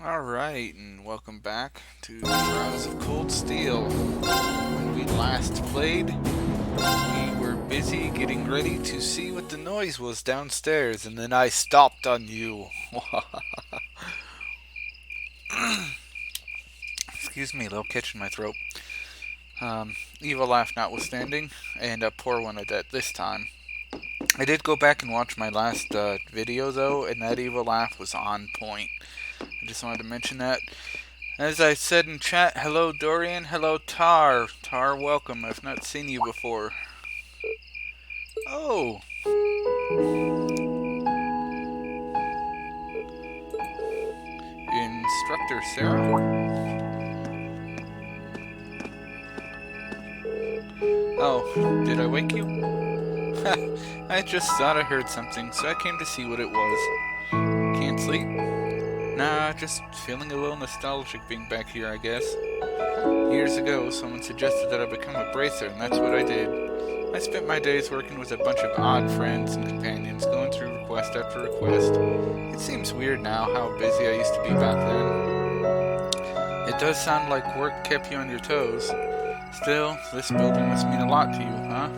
Alright, and welcome back to Trials of Cold Steel. When we last played, we were busy getting ready to see what the noise was downstairs, and then I stopped on you. Excuse me, a little catch in my throat. Evil laugh notwithstanding, and a poor one at that this time. I did go back and watch my last video though, and that evil laugh was on point. I just wanted to mention that. As I said in chat, hello Dorian, hello Tar. Tar, welcome. I've not seen you before. Oh. Instructor Sarah. Oh, did I wake you? I just thought I heard something, so I came to see what it was. Can't sleep? Nah, just feeling a little nostalgic being back here, I guess. Years ago, someone suggested that I become a bracer, and that's what I did. I spent my days working with a bunch of odd friends and companions, going through request after request. It seems weird now how busy I used to be back then. It does sound like work kept you on your toes. Still, this building must mean a lot to you, huh?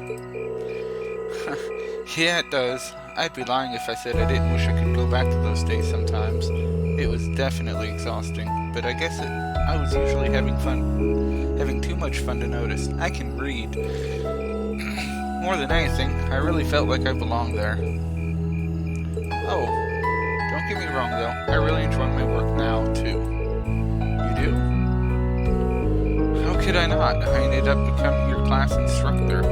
Yeah, it does. I'd be lying if I said I didn't wish I could go back to those days sometimes. It was definitely exhausting, but I guess I was usually having fun. Having too much fun to notice. I can read. More than anything, I really felt like I belonged there. Oh, don't get me wrong though, I really enjoy my work now, too. You do? How could I not? I ended up becoming your class instructor.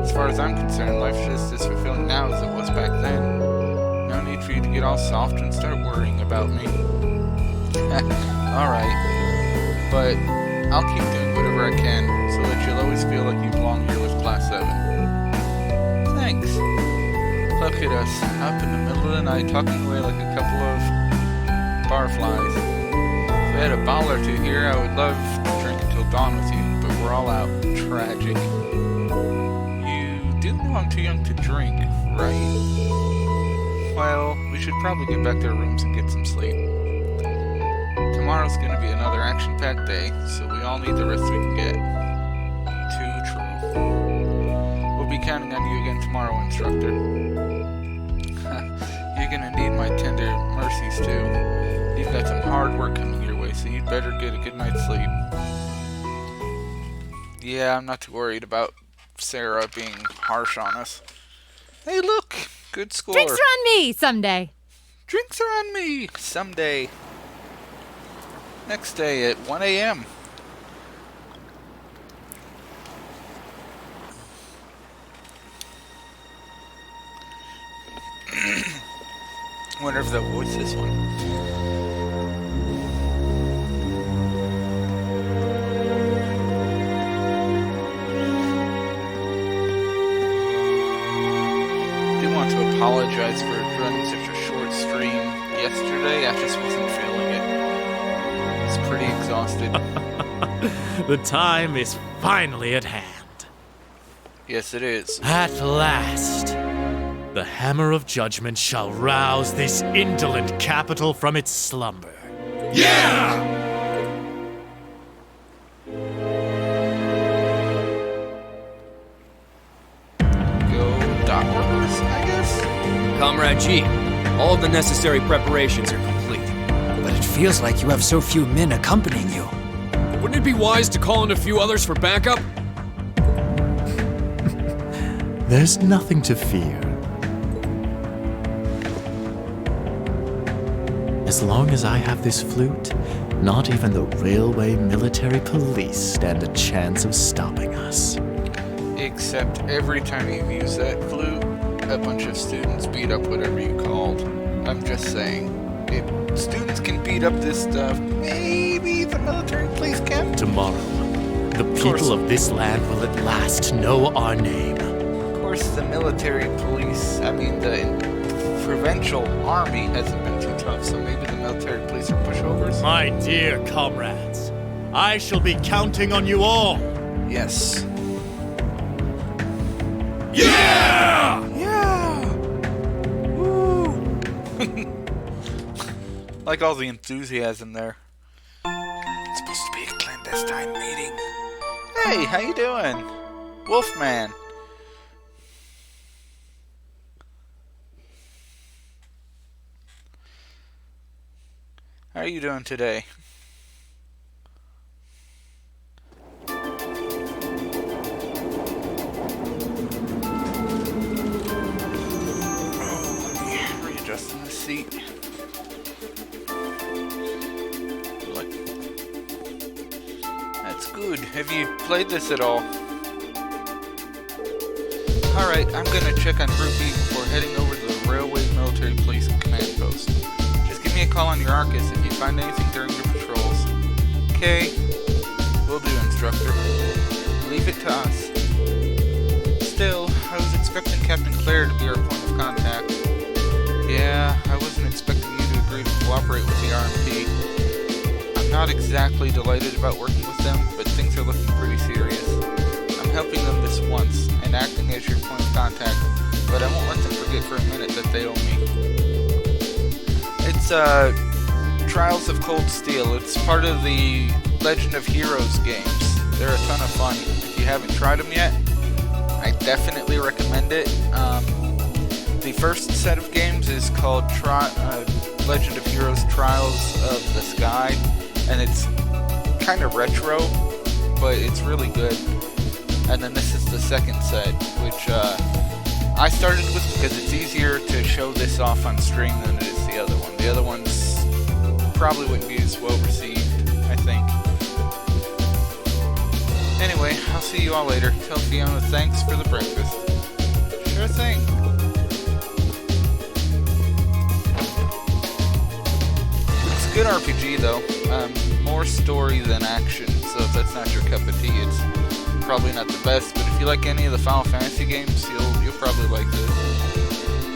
As far as I'm concerned, life's just as fulfilling now as it was back then. No need for you to get all soft and start worrying about me. Alright, but I'll keep doing whatever I can so that you'll always feel like you belong here with Class 7. Thanks. Look at us, up in the middle of the night talking away like a couple of barflies. If we had a bottle or two here, I would love to drink until dawn with you, but we're all out. Tragic. You do know I'm too young to drink, right? Well, we should probably get back to our rooms and get some sleep. Tomorrow's gonna be another action-packed day, so we all need the rest we can get. Too true. We'll be counting on you again tomorrow, instructor. You're gonna need my tender mercies too. You've got some hard work coming your way, so you'd better get a good night's sleep. Yeah, I'm not too worried about Sarah being harsh on us. Hey, look! Good score. Drinks are on me someday. Drinks are on me someday. Next day at 1 a.m. Wonder if that voice this one. To apologize for running such a short stream yesterday. I just wasn't feeling it. I was pretty exhausted. The time is finally at hand. Yes, it is. At last, the hammer of judgment shall rouse this indolent capital from its slumber. Yeah! Comrade G, all of the necessary preparations are complete. But it feels like you have so few men accompanying you. Wouldn't it be wise to call in a few others for backup? There's nothing to fear. As long as I have this flute, not even the railway military police stand a chance of stopping us. Except every time you've used that flute, a bunch of students beat up whatever you called. I'm just saying, if students can beat up this stuff, maybe the military police can? Tomorrow, the people of this land will at last know our name. Of course, the military police, the provincial army hasn't been too tough, so maybe the military police are pushovers? My dear comrades, I shall be counting on you all. Yes. Yeah! Yeah! Woo! Like all the enthusiasm there. It's supposed to be a clandestine meeting. Hey, how you doing? Wolfman. How are you doing today? Readjusting the seat. What? That's good. Have you played this at all? Alright, I'm gonna check on Group B before heading over to the Railway Military Police Command Post. Just give me a call on your Arcus if you find anything during your patrols. Okay. Will do, Instructor. Leave it to us. Still, I was expecting Captain Claire to be our point of contact. Yeah, I wasn't expecting you to agree to cooperate with the RMP. I'm not exactly delighted about working with them, but things are looking pretty serious. I'm helping them this once, and acting as your point of contact, but I won't let them forget for a minute that they owe me. It's, Trials of Cold Steel. It's part of the Legend of Heroes games. They're a ton of fun. If you haven't tried them yet, I definitely recommend it. The first set of games is called Legend of Heroes Trials of the Sky, and it's kind of retro, but it's really good. And then this is the second set, which I started with because it's easier to show this off on stream than it is the other one. The other one's probably wouldn't be as well received, I think. Anyway, I'll see you all later. Tell Fiona thanks for the breakfast. Sure thing. It's a good RPG though. More story than action, so if that's not your cup of tea, it's probably not the best, but if you like any of the Final Fantasy games, you'll probably like this.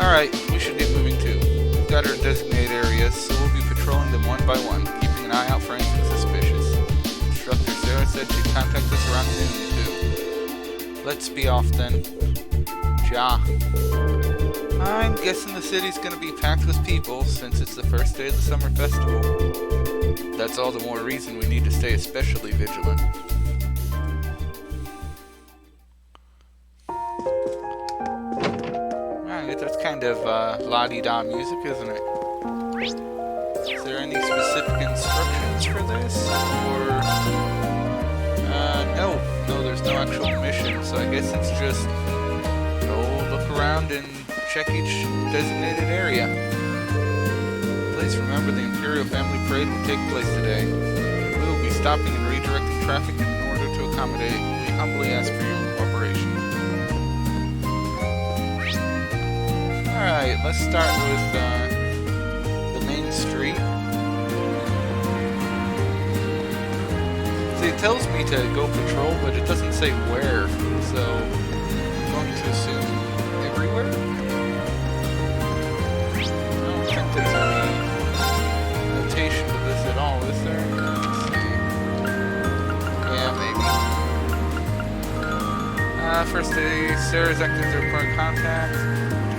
Alright, we should get moving too. We've got our designated areas, so we'll be patrolling them one by one, keeping an eye out for anything suspicious. Instructor Sarah said she'd contact us around noon too. Let's be off then. Ja. I'm guessing the city's gonna be packed with people since it's the first day of the summer festival. That's all the more reason we need to stay especially vigilant. That's kind of la-di-da music, isn't it? Is there any specific instructions for this? Or... No, there's no actual mission, so I guess it's just go look around and check each designated area. Please remember the Imperial Family Parade will take place today. We will be stopping and redirecting traffic in order to accommodate. We humbly ask for your cooperation. Alright, let's start with the main street. See, it tells me to go patrol, but it doesn't say where, so I'm going to assume everywhere? I don't think there's any notation to this at all, is there? Let's see. Yeah, maybe. First day, Sarah's acting as her point of contact.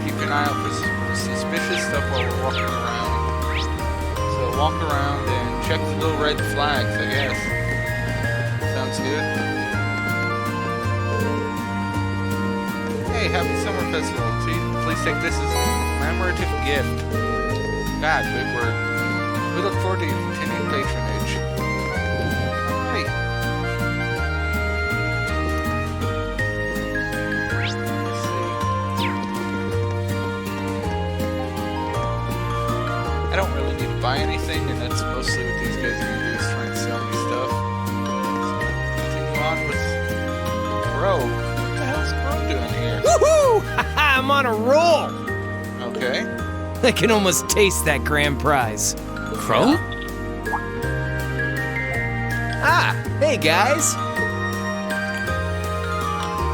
Keep an eye out for suspicious stuff while we're walking around. So walk around and check the little red flags, I guess. Sounds good. Hey, happy summer festival. Please take this as a commemorative gift. God, big word. We look forward to your continued patronage. Alright. I don't really need to buy anything, and that's mostly what these guys are going to do, is try and sell me stuff. So, continue on with Crow. What the hell's Crow doing here? Woohoo! I'm on a roll! Okay. I can almost taste that grand prize. Crow? Ah, hey guys!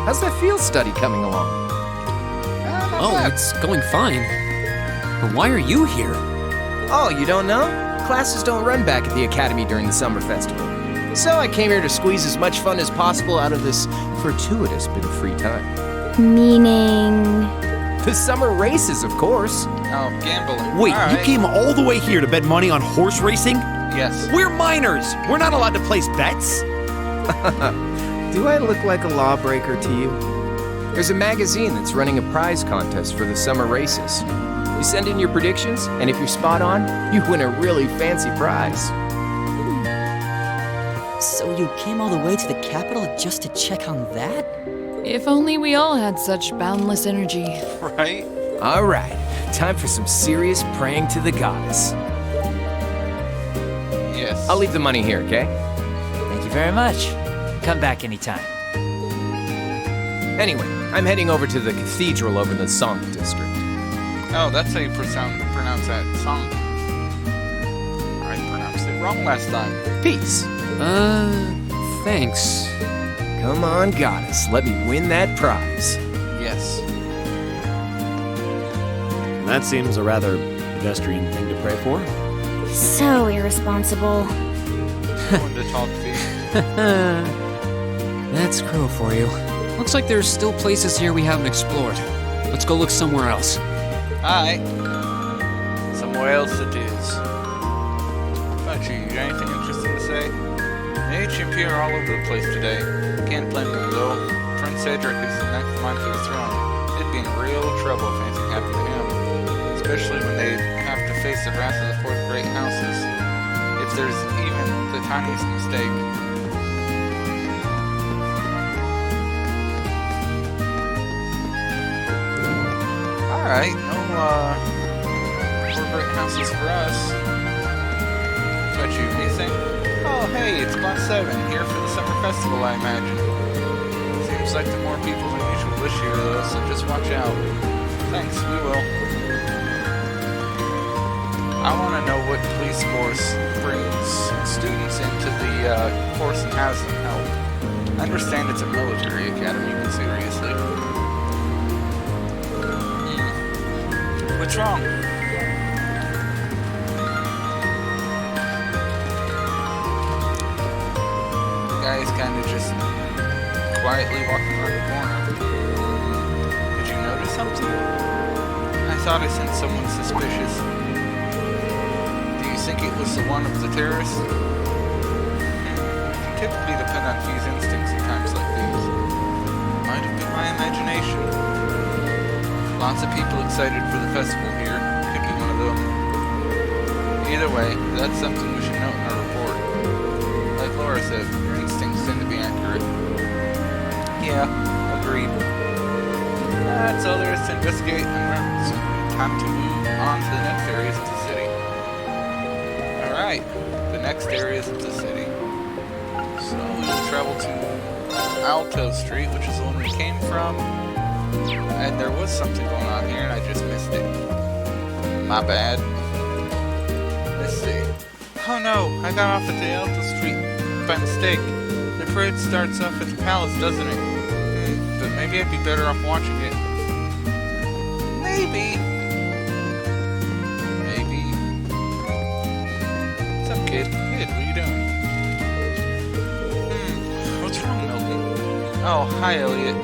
How's that field study coming along? Oh, it's going fine. But why are you here? Oh, you don't know? Classes don't run back at the Academy during the summer festival. So I came here to squeeze as much fun as possible out of this fortuitous bit of free time. Meaning... The summer races, of course. Oh, gambling. Wait, All you right. came all the way here to bet money on horse racing? Yes. We're minors! We're not allowed to place bets! Do I look like a lawbreaker to you? There's a magazine that's running a prize contest for the summer races. You send in your predictions, and if you're spot on, you win a really fancy prize. So you came all the way to the capital just to check on that? If only we all had such boundless energy. Right? All right, time for some serious praying to the goddess. Yes. I'll leave the money here, okay? Thank you very much. Come back anytime. Anyway, I'm heading over to the cathedral over in the Song district. Oh, that's how you pronounce that song. I pronounced it wrong last time. Peace. Thanks. Come on, goddess, let me win that prize. Yes. That seems a rather pedestrian thing to pray for. So irresponsible. One to talk to. That's Crow for you. Looks like there's still places here we haven't explored. Let's go look somewhere else. Alright. Somewhere else it is. About you got anything interesting to say? The HMP are all over the place today. Can't blame them though. Prince Cedric is the next in line for the throne. They'd be in real trouble if anything happened to him. Especially when they have to face the wrath of the fourth great houses. If there's even the tiniest mistake. Alright, no, four great houses for us. What you, anything? Oh, hey, it's Class 7, here for the summer festival, I imagine. Seems like the more people than usual this year, though, so just watch out. Thanks, we will. I want to know what police force brings students into the course and has them help. I understand it's a military academy, but seriously. What's wrong? The guy's kind of just quietly walking around the corner. Did you notice something? I thought I sensed someone suspicious. Do you think it was the one of the terrorists? You typically depend on F's instincts at times like these. Might have been my imagination. Lots of people excited for the festival here. Could be one of them. Either way, that's something we should note in our report. Like Laura said, your instincts tend to be accurate. Yeah, agreed. That's all there is to investigate, and it's time to move on to the next areas of the city. Alright, the next areas of the city. So we will travel to Alto Street, which is the one we came from. And there was something going on here, and I just missed it. My bad. Let's see. Oh no, I got off at the Alto Street by mistake. The parade starts off at the palace, doesn't it? But maybe I'd be better off watching it. Maybe. Maybe. What's up, kid? Kid, what are you doing? What's wrong, Milton? Oh, hi, Elliot.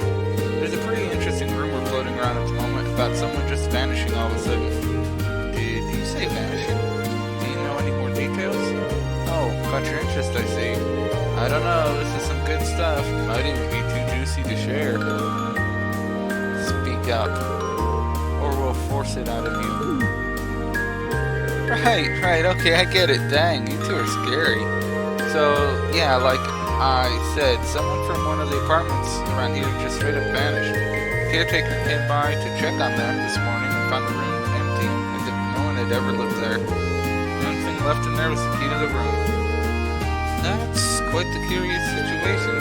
There's a pretty interesting rumor floating around at the moment about someone just vanishing all of a sudden. Did you say vanishing? Do you know any more details? Oh, caught your interest, I see. I don't know, this is some good stuff. Might even be too juicy to share. Speak up, or we'll force it out of you. Right, okay, I get it. Dang, you two are scary. So, yeah, like I said, someone from one of the apartments around here just straight up vanished. Caretaker came by to check on them this morning and found the room empty, as if no one had ever lived there. The only thing left in there was the key to the room. That's quite the curious situation.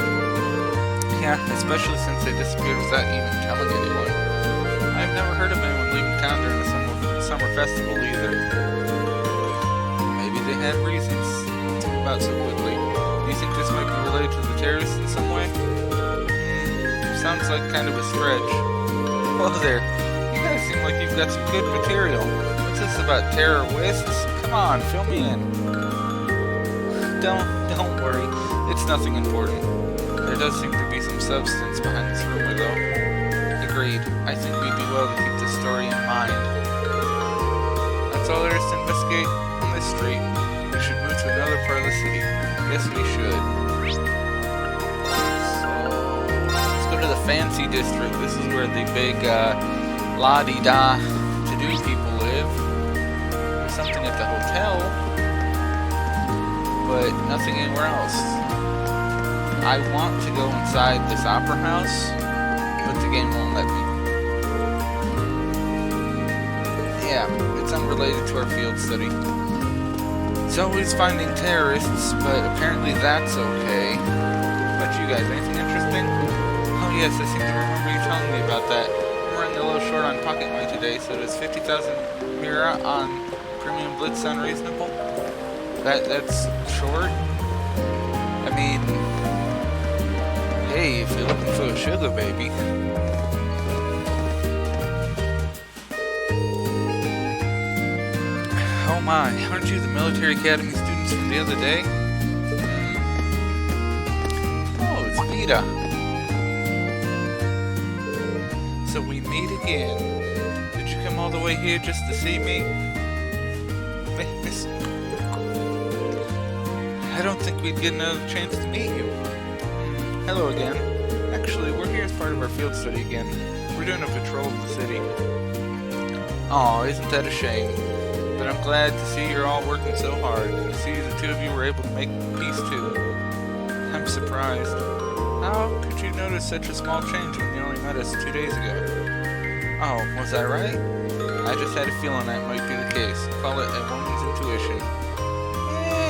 Yeah, especially since they disappeared without even telling anyone. I've never heard of anyone leaving town during the summer festival either. Maybe they had reasons to move out so quickly. Do you think this might be related to the terrorists in some way? Sounds like kind of a stretch. Whoa there, you guys seem like you've got some good material. What's this about terrorists? Come on, fill me in. Don't worry, it's nothing important. There does seem to be some substance behind this rumor though. Agreed, I think we'd do well to keep this story in mind. That's all there is to investigate on this street. We should move to another part of the city. Yes, we should. So, let's go to the fancy district. This is where the big la-di-da to-do people live. There's something at the hotel, but nothing anywhere else. I want to go inside this opera house, but the game won't let me. Yeah, it's unrelated to our field study. It's always finding terrorists, but apparently that's okay. What about you guys? Anything interesting? Oh yes, I seem to remember you telling me about that. I'm running a little short on pocket money today, so does 50,000 Mira on Premium Blitz sound reasonable? That's short? I mean, hey, if you're looking for a sugar baby. Oh my, aren't you the military academy students from the other day? Oh, it's Vita. So we meet again. Did you come all the way here just to see me? Miss, I don't think we'd get another chance to meet you. Hello again. Actually, we're here as part of our field study again. We're doing a patrol of the city. Aw, isn't that a shame? But I'm glad to see you're all working so hard. To see the two of you were able to make peace too. I'm surprised. How could you notice such a small change when you only met us 2 days ago? Oh, was I right? I just had a feeling that might be the case. Call it a woman's intuition.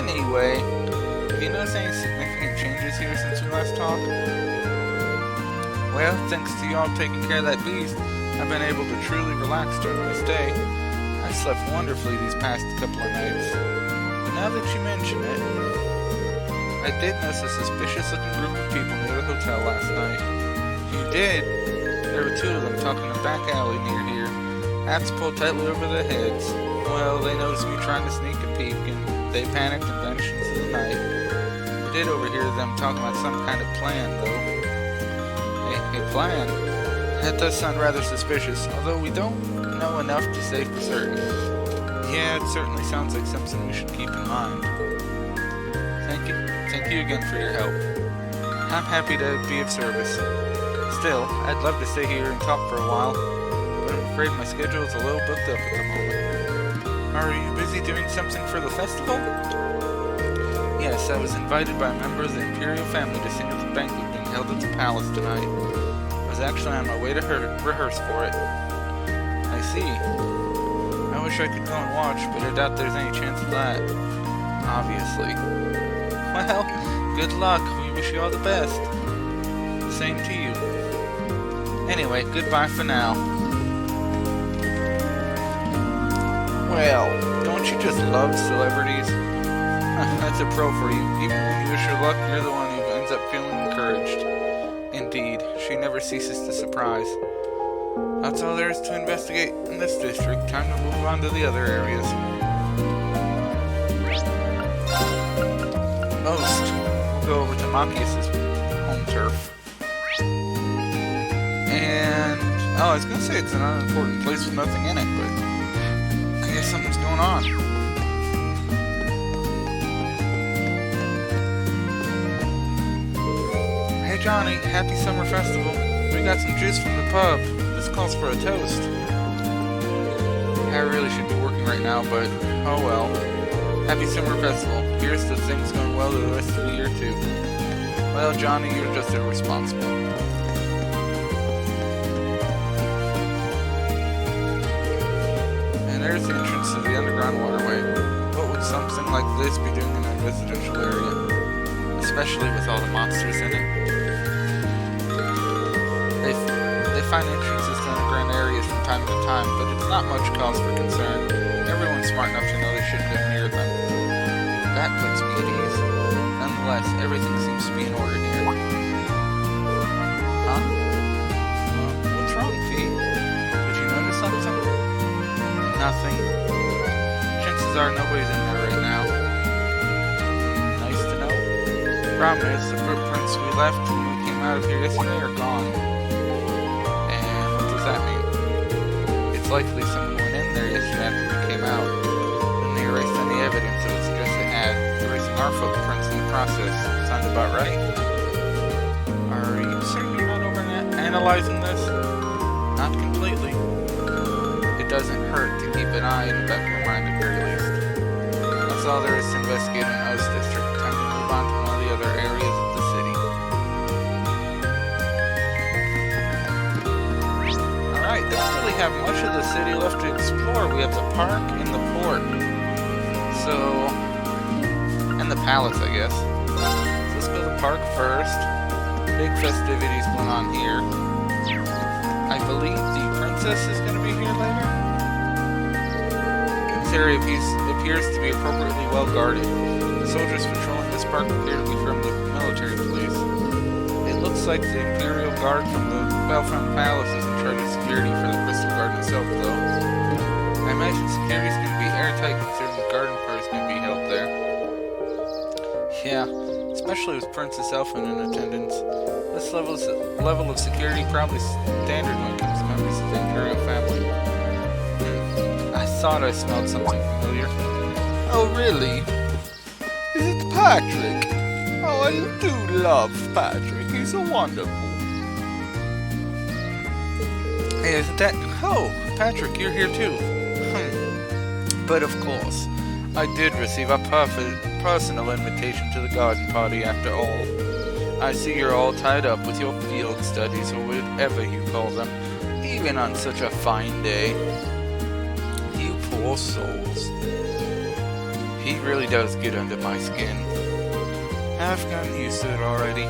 Anyway, have you noticed any significant changes here since we last talked? Well, thanks to y'all taking care of that beast, I've been able to truly relax during my stay. I slept wonderfully these past couple of nights. But now that you mention it, I did notice a suspicious-looking group of people near the hotel last night. You did? There were 2 of them talking in a back alley near here. Hats pulled tightly over their heads. Well, they noticed me trying to sneak a peek, and they panicked and vanished into the night. I did overhear them talking about some kind of plan, though. A plan? That does sound rather suspicious, although we don't know enough to say for certain. Yeah, it certainly sounds like something we should keep in mind. Thank you again for your help. I'm happy to be of service. Still, I'd love to stay here and talk for a while, but I'm afraid my schedule is a little booked up at the moment. Are you busy doing something for the festival? Yes, I was invited by a member of the Imperial family to sing at the banquet being held at the palace tonight. I was actually on my way to rehearse for it. I see. I wish I could go and watch, but I doubt there's any chance of that. Obviously. Well, good luck. We wish you all the best. The same to you. Anyway, goodbye for now. Well, don't you just love celebrities? That's a pro for you. Even when you wish her luck, you're the one who ends up feeling encouraged. Indeed, she never ceases to surprise. That's all there is to investigate in this district. Time to move on to the other areas. Most. We'll go over to Machias' home turf. And, I was gonna say it's an unimportant place with nothing in it, but I guess something's going on. Hey Johnny, happy summer festival. We got some juice from the pub. This calls for a toast. I really should be working right now, but oh well. Happy summer festival. Here's to things going well the rest of the year too. Well, Johnny, you're just irresponsible. And there's the entrance to the underground waterway. What would something like this be doing in a residential area? Especially with all the monsters in it. They find entrances to underground areas from time to time, but it's not much cause for concern. Everyone's smart enough to know they shouldn't go near them. That puts me at ease. Nonetheless, everything seems to be in order here. Huh? What's wrong, Fee? Did you notice something? Nothing. Chances are nobody's in there right now. Nice to know. Problem is, the footprints we left when we came out of here yesterday are gone. And what does that mean? likely someone went in there yesterday after we came out. Then they erased any evidence, so it suggests they had, erasing our footprints in the process. Sound about right? Are you certain you're not over-analyzing this? Not completely. It doesn't hurt to keep an eye in the back of your mind at the very least. That's all there is to investigate in O's district. Time to move on to one of the other areas of the city. Alright, don't really have much of the city left to explore. We have the park and the port. So, and the palace, I guess. So let's go to the park first. Big festivities going on here. I believe the princess is going to be here later. This area appears to be appropriately well guarded. The soldiers patrolling this park appear to be from the military police. It looks like the Imperial Guard from the Belfront Palace is in charge of security for the Crystal Garden itself, though. I imagine security is going to be airtight considering the garden party is going to be held there. Yeah, especially with Princess Elfin in attendance. This level of security probably standard when it comes to members of the Imperial family. I thought I smelled something familiar. Oh, really? Is it Patrick? Oh, I do love Patrick. He's so wonderful. Hey, isn't that... Oh, Patrick, you're here too. But of course, I did receive a personal invitation to the garden party after all. I see you're all tied up with your field studies or whatever you call them, even on such a fine day. You poor souls. He really does get under my skin. I've gotten used to it already.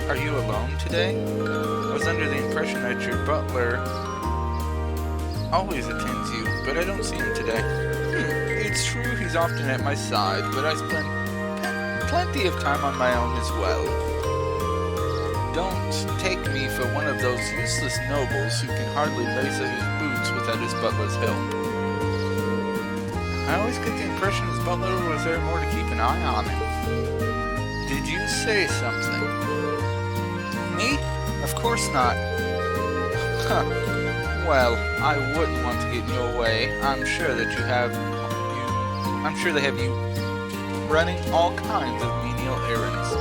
Are you alone today? I was under the impression that your butler always attends you, but I don't see him today. It's true he's often at my side, but I spend plenty of time on my own as well. Don't take me for one of those useless nobles who can hardly lace up his boots without his butler's help. I always get the impression his butler was there more to keep an eye on him. Did you say something? Me? Of course not. Well, I wouldn't want to get in your way. I'm sure they have you running all kinds of menial errands.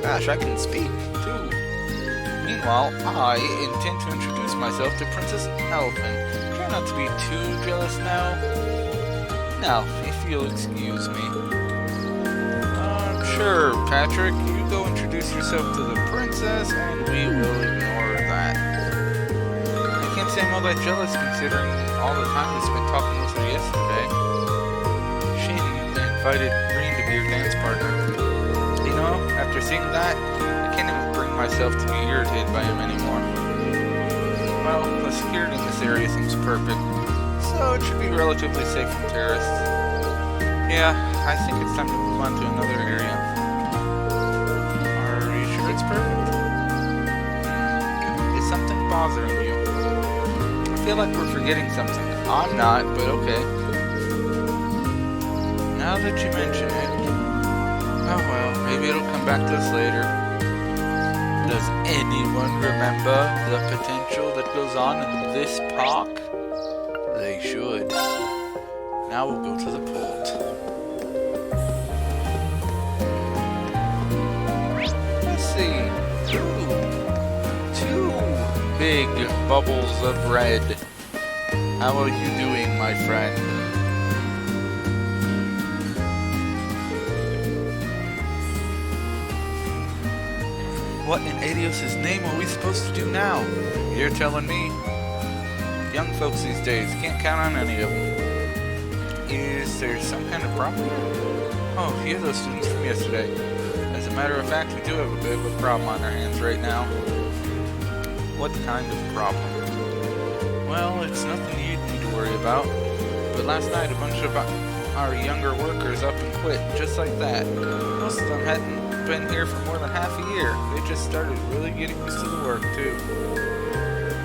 Gosh, I can speak, too. Meanwhile, I intend to introduce myself to Princess Elfin. Try not to be too jealous now. Now, if you'll excuse me. Sure, Patrick, you go introduce yourself to the princess, and we will ignore that. I can't say I'm all that jealous considering all the time we spent talking with her yesterday. She invited Green to be her dance partner. You know, after seeing that, I can't even bring myself to be irritated by him anymore. Well, the security in this area seems perfect, so it should be relatively safe from terrorists. Yeah, I think it's time to move on to another area. Are you sure it's perfect? Is something bothering you? I feel like we're forgetting something. I'm not, but okay. Now that you mention it... Oh well, maybe it'll come back to us later. Does anyone remember the potential that goes on in this park? They should. Now we'll go to the port. Let's see. Two big bubbles of red. How are you doing, my friend? What in Adios' name are we supposed to do now? You're telling me. Young folks these days can't count on any of them. Is there some kind of problem? Oh, you're those students from yesterday. As a matter of fact, we do have a bit of a problem on our hands right now. What kind of problem? Well, it's nothing you'd need to worry about. But last night, a bunch of our younger workers up and quit, just like that. Most of them hadn't been here for more than half a year. They just started really getting used to the work, too.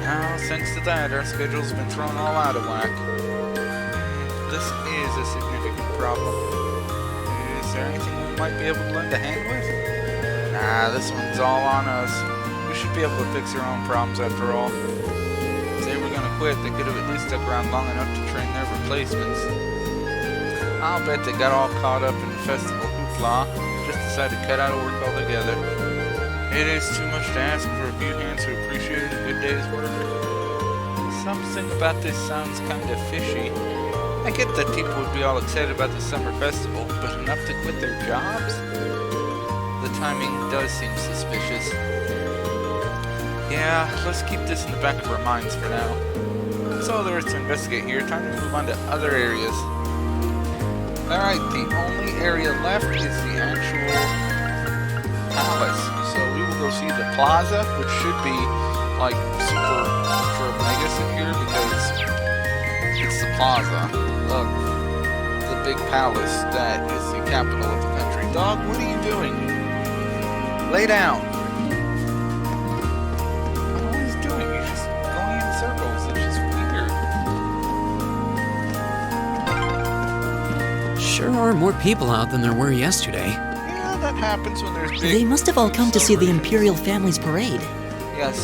Now, thanks to that, our schedule's been thrown all out of whack. This is a significant problem. Is there anything we might be able to lend a hand with? Nah, this one's all on us. We should be able to fix our own problems after all. Say we're gonna quit, they could have at least stuck around long enough to train their replacements. I'll bet they got all caught up in the festival hoopla, just decided to cut out of work altogether. It is too much to ask for a few hands who appreciated a good day's work. Something about this sounds kinda fishy. I get that people would be all excited about the summer festival, but enough to quit their jobs? The timing does seem suspicious. Yeah, let's keep this in the back of our minds for now. That's all there is to investigate here. Time to move on to other areas. Alright, the only area left is the actual palace. So we will go see the plaza, which should be like super ultra mega secure because it's the plaza of the big palace that is the capital of the country. Dog, what are you doing? Lay down. What are you doing? You're just going in circles. It's just weird. Sure are more people out than there were yesterday. Yeah, that happens when there's big... They must have all come to see the Imperial family's parade. Yes.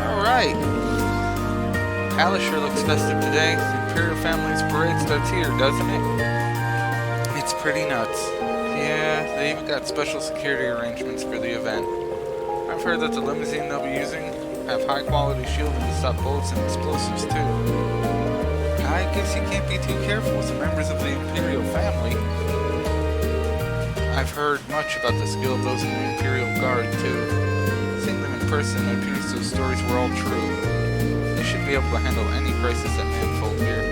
Alright. Palace sure looks festive today. The Imperial family's parade starts here, doesn't it? It's pretty nuts. Yeah, they even got special security arrangements for the event. I've heard that the limousine they'll be using have high quality shielding to stop bullets and explosives too. I guess you can't be too careful with the members of the Imperial family. I've heard much about the skill of those in the Imperial Guard too. Seeing them in person, it appears those stories were all true. They should be able to handle any crisis that may unfold here.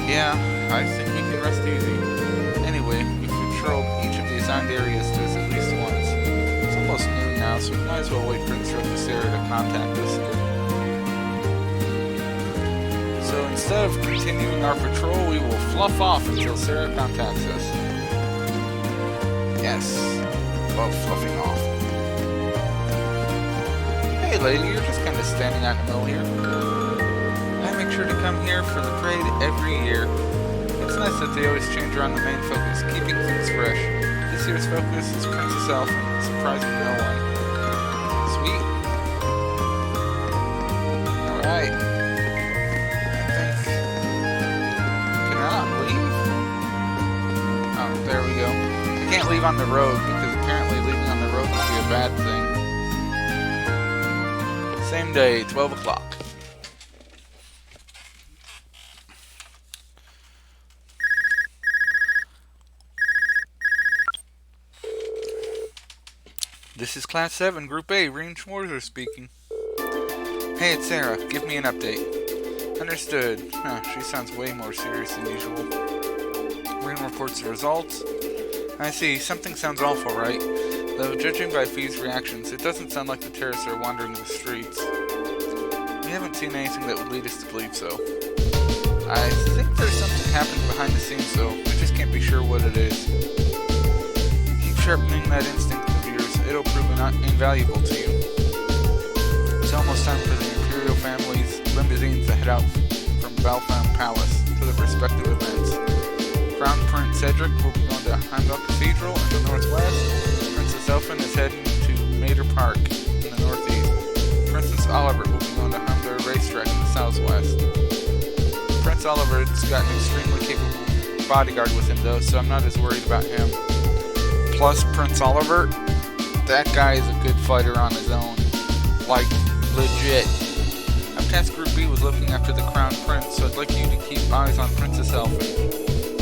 Yeah, I think we can rest easy. Anyway, we've patrolled each of the assigned areas to us at least once. It's almost noon now, so we might as well wait for Instructor Sarah to contact us. So instead of continuing our patrol, we will fluff off until Sarah contacts us. Yes, love fluffing off. Hey lady, you're just kind of standing out in the middle here. I make sure to come here for the parade every year. It's nice that they always change around the main focus, keeping things fresh. This year's focus is Princess Elfin, surprising no one. Sweet. Alright. Can I not leave? Oh, there we go. I can't leave on the road because apparently leaving on the road would be a bad thing. Same day, 12 o'clock. This is Class 7, Group A, Reem Schwarzer speaking. Hey, it's Sarah. Give me an update. Understood. Huh, she sounds way more serious than usual. Reem reports the results. I see. Something sounds awful, right? Though, judging by Fee's reactions, it doesn't sound like the terrorists are wandering the streets. We haven't seen anything that would lead us to believe so. I think there's something happening behind the scenes, though. We just can't be sure what it is. Keep sharpening that instinct of yours. It'll prove invaluable to you. It's almost time for the Imperial family's limousines to head out from Valfam Palace to their respective events. Crown Prince Cedric will be going to Heimdall Cathedral in the northwest. Princess Elfin is heading to Mater Park in the northeast. Princess Oliver will be going to Heimdall Racetrack in the southwest. Prince Oliver's got an extremely capable bodyguard with him though, so I'm not as worried about him. Plus, Prince Oliver, that guy is a good fighter on his own. Like, legit. I've tasked Group B with looking after the Crown Prince, so I'd like you to keep eyes on Princess Elfin.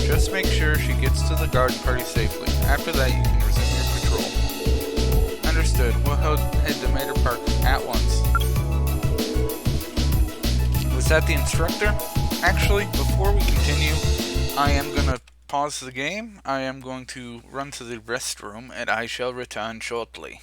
Just make sure she gets to the garden party safely. After that, you can resume your patrol. Understood. We'll head to Mater Park at once. Was that the instructor? Actually, before we continue, I am going to pause the game. I am going to run to the restroom, and I shall return shortly.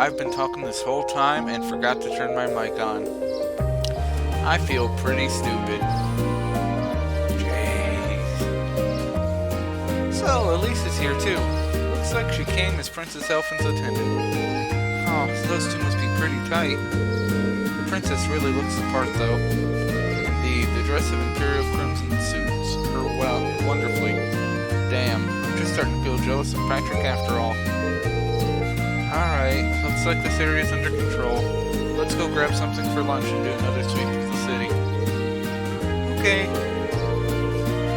I've been talking this whole time and forgot to turn my mic on. I feel pretty stupid. Jeez. So, Elise is here too. Looks like she came as Princess Elfin's attendant. Oh, those two must be pretty tight. The princess really looks the part though. Indeed, the dress of Imperial Crimson suits her well, wonderfully. Damn, I'm just starting to feel jealous of Patrick after all. Alright, looks like this area's under control. Let's go grab something for lunch and do another sweep of the city. Okay.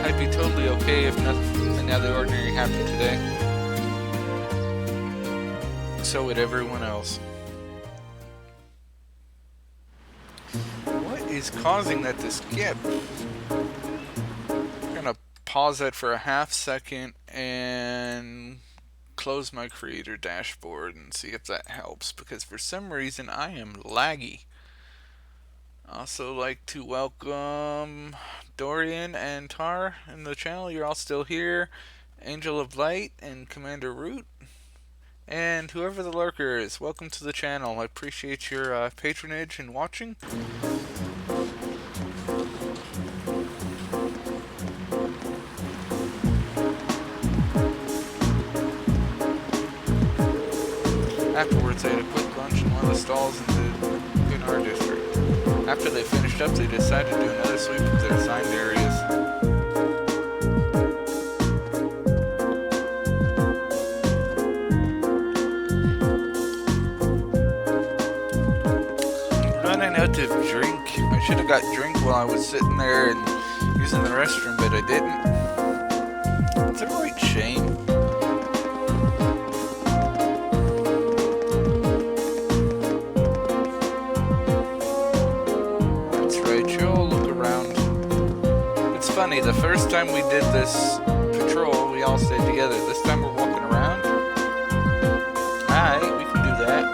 I'd be totally okay if nothing out of the ordinary happened today. So would everyone else. What is causing that to skip? I'm gonna pause that for a half second and close my creator dashboard and see if that helps, because for some reason I am laggy. Also like to welcome Dorian and Tar in the channel. You're all still here. Angel of Light and Commander Root. And whoever the lurker is, welcome to the channel. I appreciate your patronage and watching. Afterwards, they had a quick lunch in one of the stalls in the Gunnar district. After they finished up, they decided to do another sweep of their assigned areas. Running out of drink. I should have got drink while I was sitting there and using the restroom, but I didn't. It's a right shame. That's right, you all look around. It's funny, the first time we did this patrol, we all stayed together. This time we're walking around. Alright, we can do that.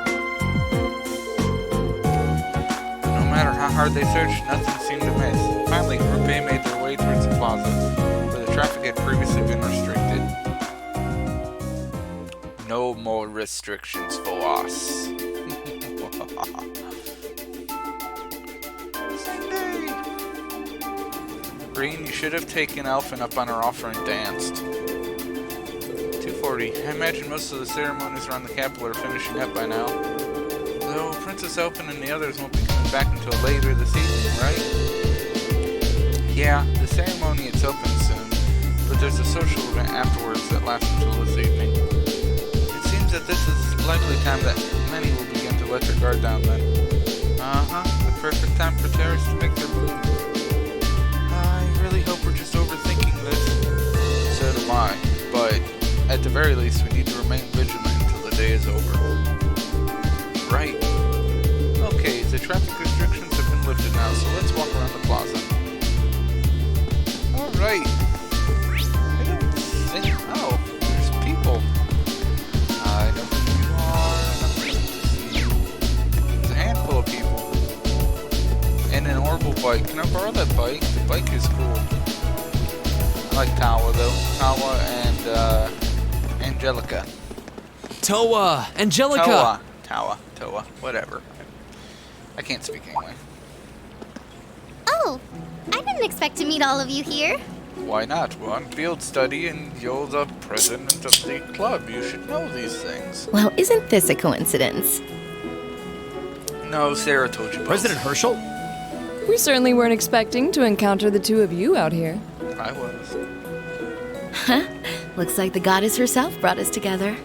No matter how hard they searched, nothing seemed to miss. Finally, Group A made their way towards the plaza, where the traffic had previously been restricted. No more restrictions for us. Sunday! Green, you should have taken Elfin up on her offer and danced. 240. I imagine most of the ceremonies around the capital are finishing up by now. Though Princess Elfin and the others won't be coming back until later this evening, right? Yeah, the ceremony itself ends soon, but there's a social event afterwards that lasts until this evening. It seems that this is likely time that many will begin to let their guard down then. The perfect time for terrorists to make their move. I really hope we're just overthinking this. So do I, but at the very least we need to remain vigilant until the day is over. Right. Okay, the traffic restrictions have been lifted now, so let's walk around the plaza. Alright. I don't think... Oh, there's people. I know who you are. There's a handful of people. And an orbital bike. Can I borrow that bike? The bike is cool. I like Tawa though. Tawa and Angelica. Toa! Angelica! Toa, whatever. I can't speak anyway. Oh, I didn't expect to meet all of you here. Why not? We're on field study and you're the president of the club. You should know these things. Well, isn't this a coincidence? No, Sarah told you both. President Herschel? We certainly weren't expecting to encounter the two of you out here. I was. Huh? Looks like the goddess herself brought us together.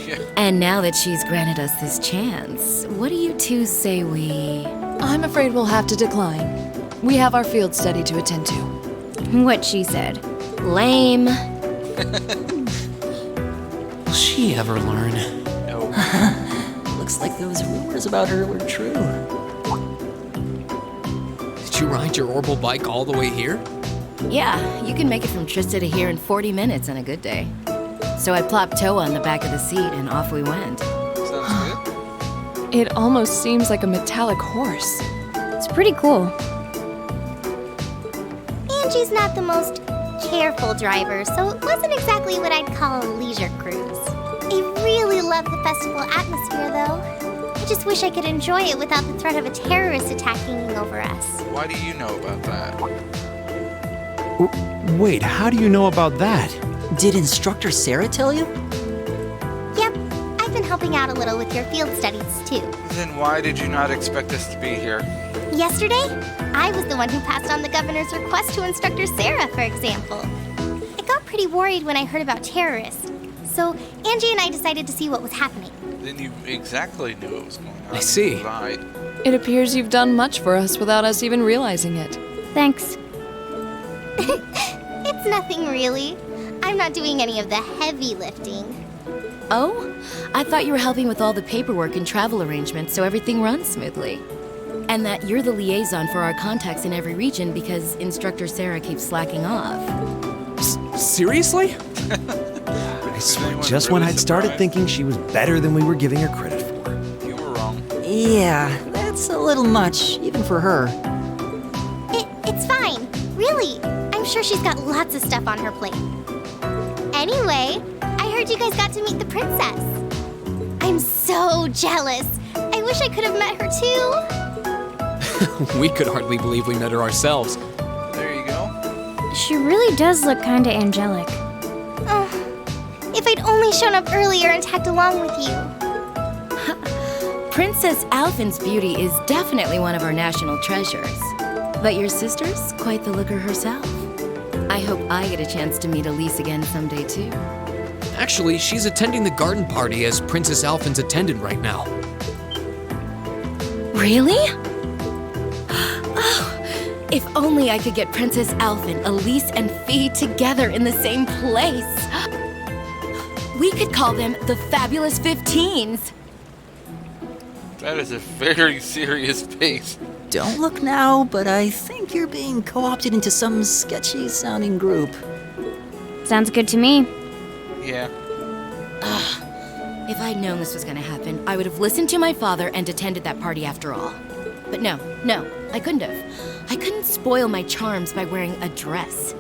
Yeah. And now that she's granted us this chance, what do you two say we... I'm afraid we'll have to decline. We have our field study to attend to. What she said. Lame. Will she ever learn? No. Looks like those rumors about her were true. Did you ride your orbital bike all the way here? Yeah, you can make it from Trista to here in 40 minutes on a good day. So I plopped Toa on the back of the seat and off we went. Sounds good. It almost seems like a metallic horse. It's pretty cool. Angie's not the most careful driver, so it wasn't exactly what I'd call a leisure cruise. I really love the festival atmosphere, though. I just wish I could enjoy it without the threat of a terrorist attack hanging over us. Why do you know about that? Wait, how do you know about that? Did Instructor Sarah tell you? Yep, I've been helping out a little with your field studies, too. Then why did you not expect us to be here? Yesterday, I was the one who passed on the governor's request to Instructor Sarah, for example. I got pretty worried when I heard about terrorists, so Angie and I decided to see what was happening. Then you exactly knew what was going on. I see. You lied. It appears you've done much for us without us even realizing it. Thanks. It's nothing really. I'm not doing any of the heavy lifting. Oh? I thought you were helping with all the paperwork and travel arrangements so everything runs smoothly. And that you're the liaison for our contacts in every region because Instructor Sarah keeps slacking off. Seriously? I swear, anyone just when really I'd started surprised? thinking she was better than we were giving her credit for. You were wrong. Yeah, that's a little much, even for her. It's fine. Really. I'm sure she's got lots of stuff on her plate. Anyway, I heard you guys got to meet the princess. I'm so jealous. I wish I could have met her too. We could hardly believe we met her ourselves. There you go. She really does look kinda angelic. If I'd only shown up earlier and tagged along with you. Princess Alphen's beauty is definitely one of our national treasures. But your sister's quite the looker herself. I hope I get a chance to meet Elise again someday too. Actually, she's attending the garden party as Princess Alphen's attendant right now. Really? Oh, if only I could get Princess Alphen, Elise, and Fee together in the same place. We could call them the Fabulous 15s. That is a very serious pace. Don't look now, but I think you're being co-opted into some sketchy-sounding group. Sounds good to me. Yeah. If I'd known this was gonna happen, I would have listened to my father and attended that party after all. But no, I couldn't have. I couldn't spoil my charms by wearing a dress.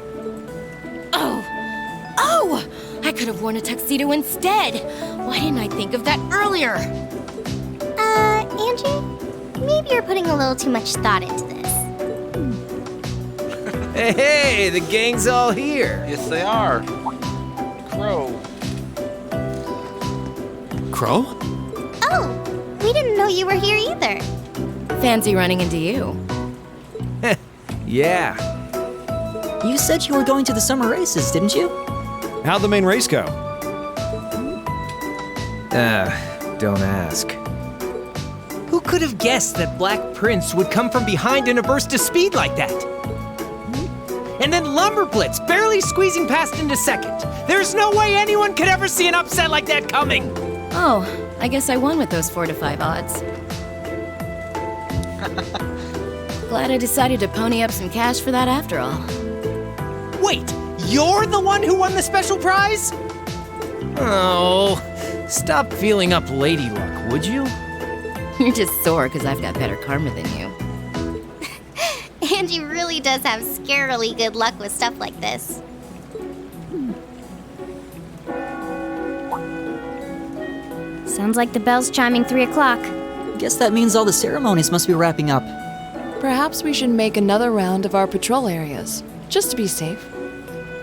Oh! I could have worn a tuxedo instead! Why didn't I think of that earlier? Angie? Maybe you're putting a little too much thought into this. Hey, the gang's all here. Yes, they are. Crow. Crow? Oh, we didn't know you were here either. Fancy running into you. Yeah. You said you were going to the summer races, didn't you? How'd the main race go? Don't ask. Who could have guessed that Black Prince would come from behind in a burst of speed like that? And then Lumberblitz barely squeezing past into second. There's no way anyone could ever see an upset like that coming. Oh, I guess I won with those 4 to 5 odds. Glad I decided to pony up some cash for that after all. Wait, you're the one who won the special prize? Oh, stop feeling up lady luck, would you? You're just sore because I've got better karma than you. Angie really does have scarily good luck with stuff like this. Sounds like the bell's chiming 3 o'clock. Guess that means all the ceremonies must be wrapping up. Perhaps we should make another round of our patrol areas, just to be safe.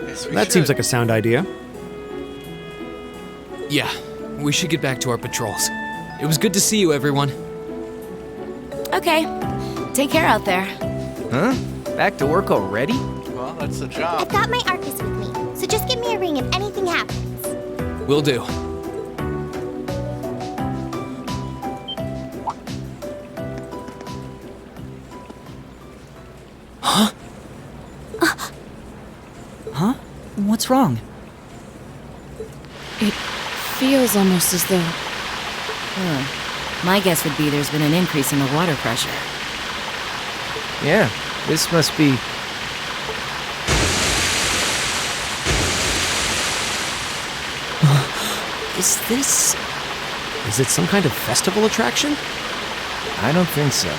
Yes, we That should. seems like a sound idea. Yeah, we should get back to our patrols. It was good to see you, everyone. Okay, take care out there. Huh? Back to work already? Well, that's the I've job. got my Arcus with me, so just give me a ring if anything happens. Will do. Huh? What's wrong? It feels almost as though... My guess would be there's been an increase in the water pressure. Yeah, this must be... Is this... Is it some kind of festival attraction? I don't think so.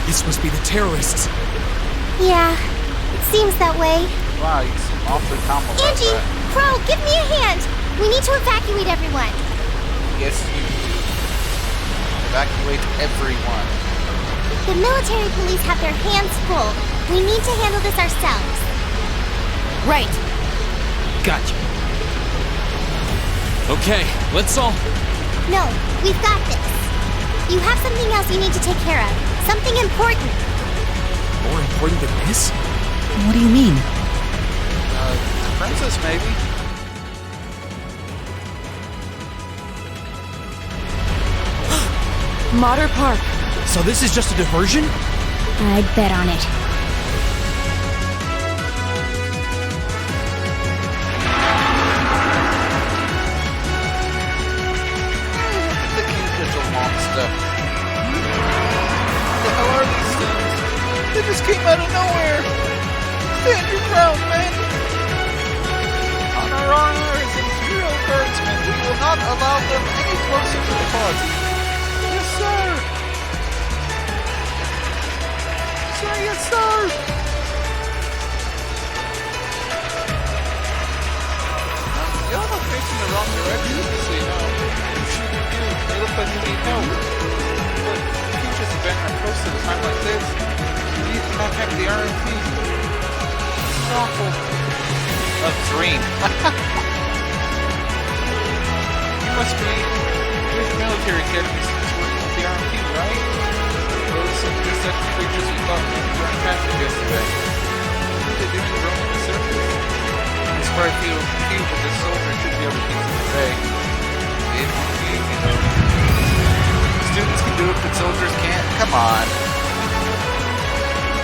This must be the terrorists. Yeah, it seems that way. Wow, you seem awfully calm about Angie, that. Crow, give me a hand. We need to evacuate everyone. Yes, you do. Evacuate everyone. The military police have their hands full. We need to handle this ourselves. Right. Gotcha. Okay, let's all... No, we've got this. You have something else you need to take care of. Something important. More important than this? What do you mean? The princess, maybe? Mater Park. So this is just a diversion? I'd bet on it. The cute little monster. What the hell are these things? They just came out of nowhere. Stand your ground, men. On our honor as Imperial Guardsmen, we will not allow them any closer to the party. Yes, sir. Say yes, sir. Y'all are facing the wrong direction, just so you know. They look like you need help. But teachers event are close to a time like this. You need to contact the RMP. This is awful. Dream. You must be with the military academies working with the RMP, right? Those intercepted creatures we fought during passage yesterday. What are they doing roaming the surface? It's where I feel confused with this soldier should be able to keep them at bay. It won't be easy though. Students can do it, but soldiers can't. Come on.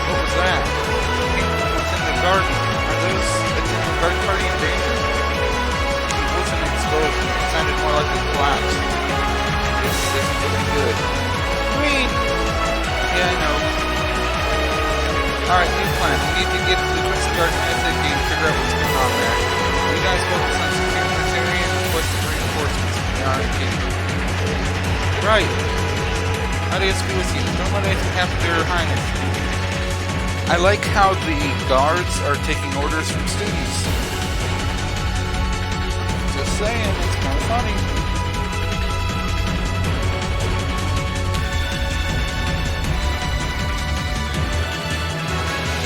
What was that? What's in the garden? Are those attending the garden party in danger? It wasn't an explosion. It sounded more like a collapse. This isn't looking good. Green! Yeah, I know. Alright, new plan. We need to get to the Twisted Garden SAP and figure out what's going on there. You guys focus on securing this area and requesting reinforcements from the RMP. Right. Adios, Felicity. Don't let anything happen to Her Highness. I like how the guards are taking orders from students. Just saying, it's kind of funny.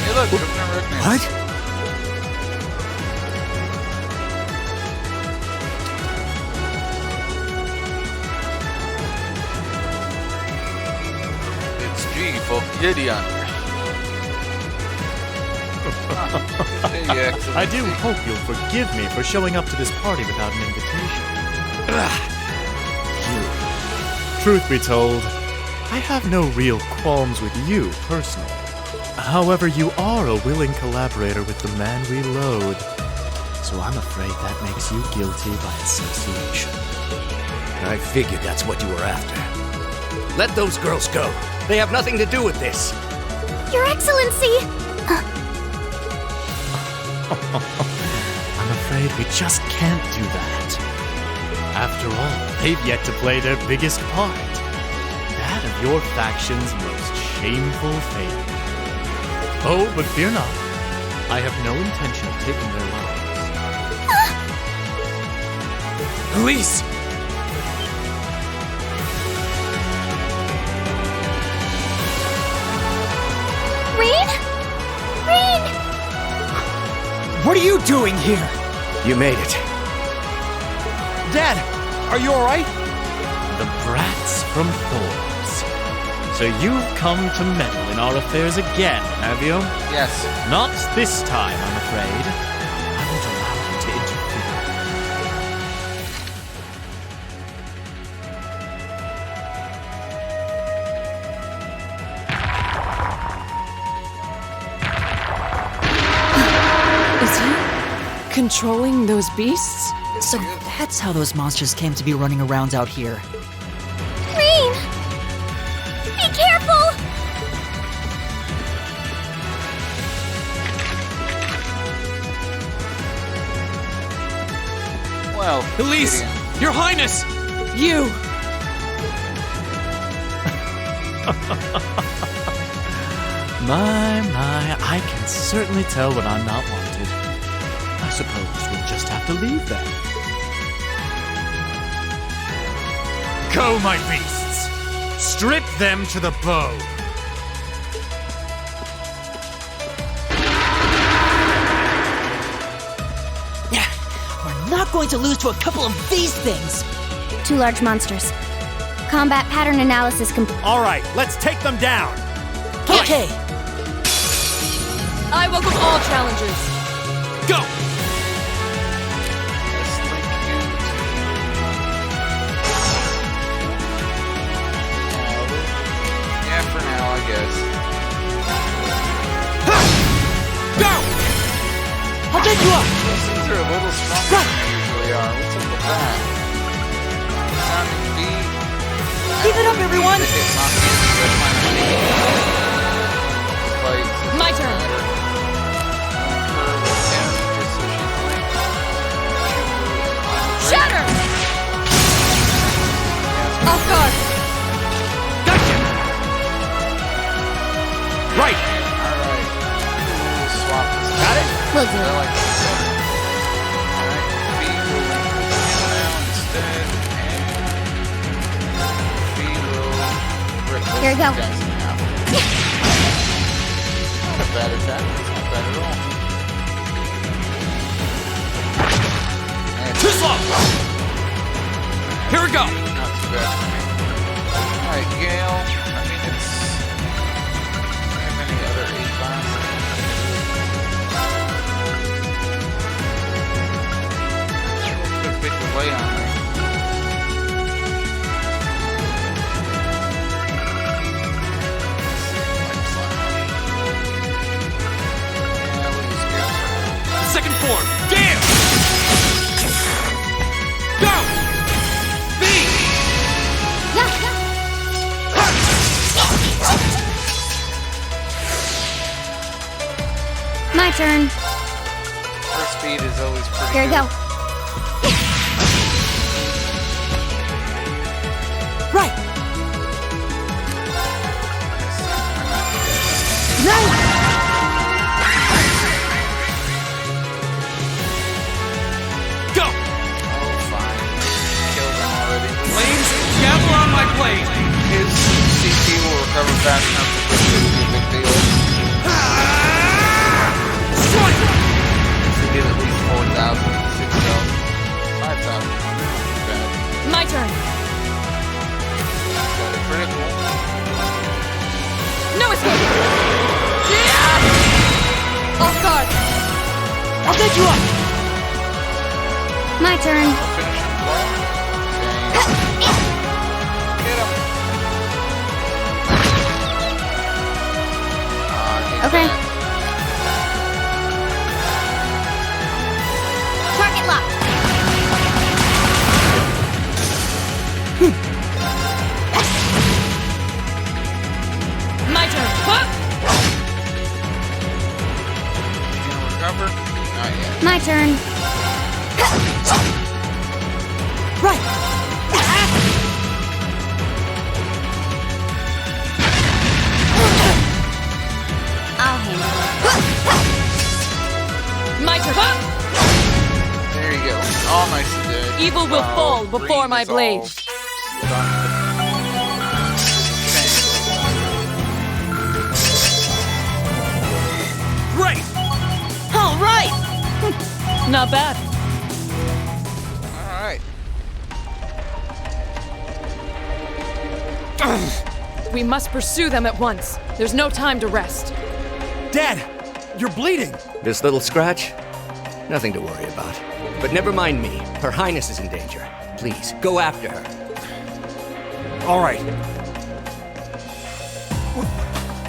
Hey look, Governor Ragnar. What? It's G for Gideon. Hey, I do hope you'll forgive me for showing up to this party without an invitation. Truth be told, I have no real qualms with you personally. However, you are a willing collaborator with the man we load, so I'm afraid that makes you guilty by association. I figured that's what you were after. Let those girls go. They have nothing to do with this. Your Excellency! I'm afraid we just can't do that. After all, they've yet to play their biggest part. That of your faction's most shameful failure. Oh, but fear not. I have no intention of taking their lives. Police! Rain? Rain! What are you doing here? You made it. Dad, are you alright? The brats from Thor's. So you've come to meddle in our affairs again, have you? Yes. Not this time, I'm afraid. I won't allow you to interfere. Is he controlling those beasts? So that's how those monsters came to be running around out here. Rain! Be careful! Well, Elise! Gideon. Your Highness! You! My, I can certainly tell when I'm not wanted. I suppose we'll just have to leave then. Go, my beasts! Strip them to the bone! We're not going to lose to a couple of these things. 2 large monsters. Combat pattern analysis complete. All right, let's take them down! Okay. I welcome all challengers. Go! Let's link you to... Yeah, for now, I guess. Go! I'll take you up. Those things are a little stronger than they usually are. What's up with that? Sounding beat. Keep it up, everyone. My turn. Shatter! Off guard. Gotcha! Right! Alright. We'll swap this. Got it? Will do. I like this better. Alright. B will link with him now instead. And B will rip Here we go. those guys in half. Not a bad attack. It's not bad at all. And Too slow! Here we go! not too bad for me. Alright, Gale. I mean, it's... Do I have any other 8 bombs? Put a big delay on me. Yeah, we'll use Gale for now. Second form, Gale! Go! B! My turn. First speed is always pretty Here we good. go. Right. Go! Oh, fine. Killed him already. Flames, gavel on my blade! His CP will recover fast enough to push it to be a big deal. Strike! If we did at least 4,000, 6,000, 5,000. Not bad. My turn. Got a critical. No escape. Off guard. I'll take you up. My turn. I'll finish him blow. Get him. Okay. Target lock. My turn. Huh? You gonna recover? Not yet. My turn. Right. I'll handle My turn. Huh? There you go. All nice and dead. Evil will fall before my blade. Great! All right. Not bad. Alright. We must pursue them at once. There's no time to rest. Dad, you're bleeding! This little scratch? Nothing to worry about. But never mind me. Her Highness is in danger. Please, go after her. All right.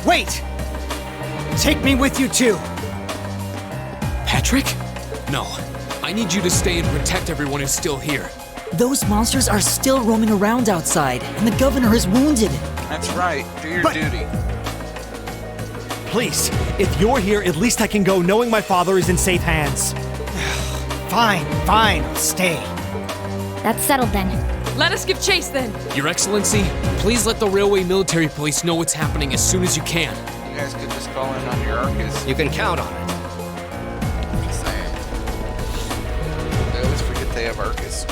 Wait! Take me with you too. Patrick? No. I need you to stay and protect everyone who's still here. Those monsters are still roaming around outside, and the governor is wounded. That's right. Do your But- duty. Please, if you're here, at least I can go knowing my father is in safe hands. Fine, I'll stay. That's settled then. Let us give chase then. Your Excellency, please let the Railway Military Police know what's happening as soon as you can. You guys could just call in on your Arcus. You can count on it. Just saying. They always forget they have Arcus.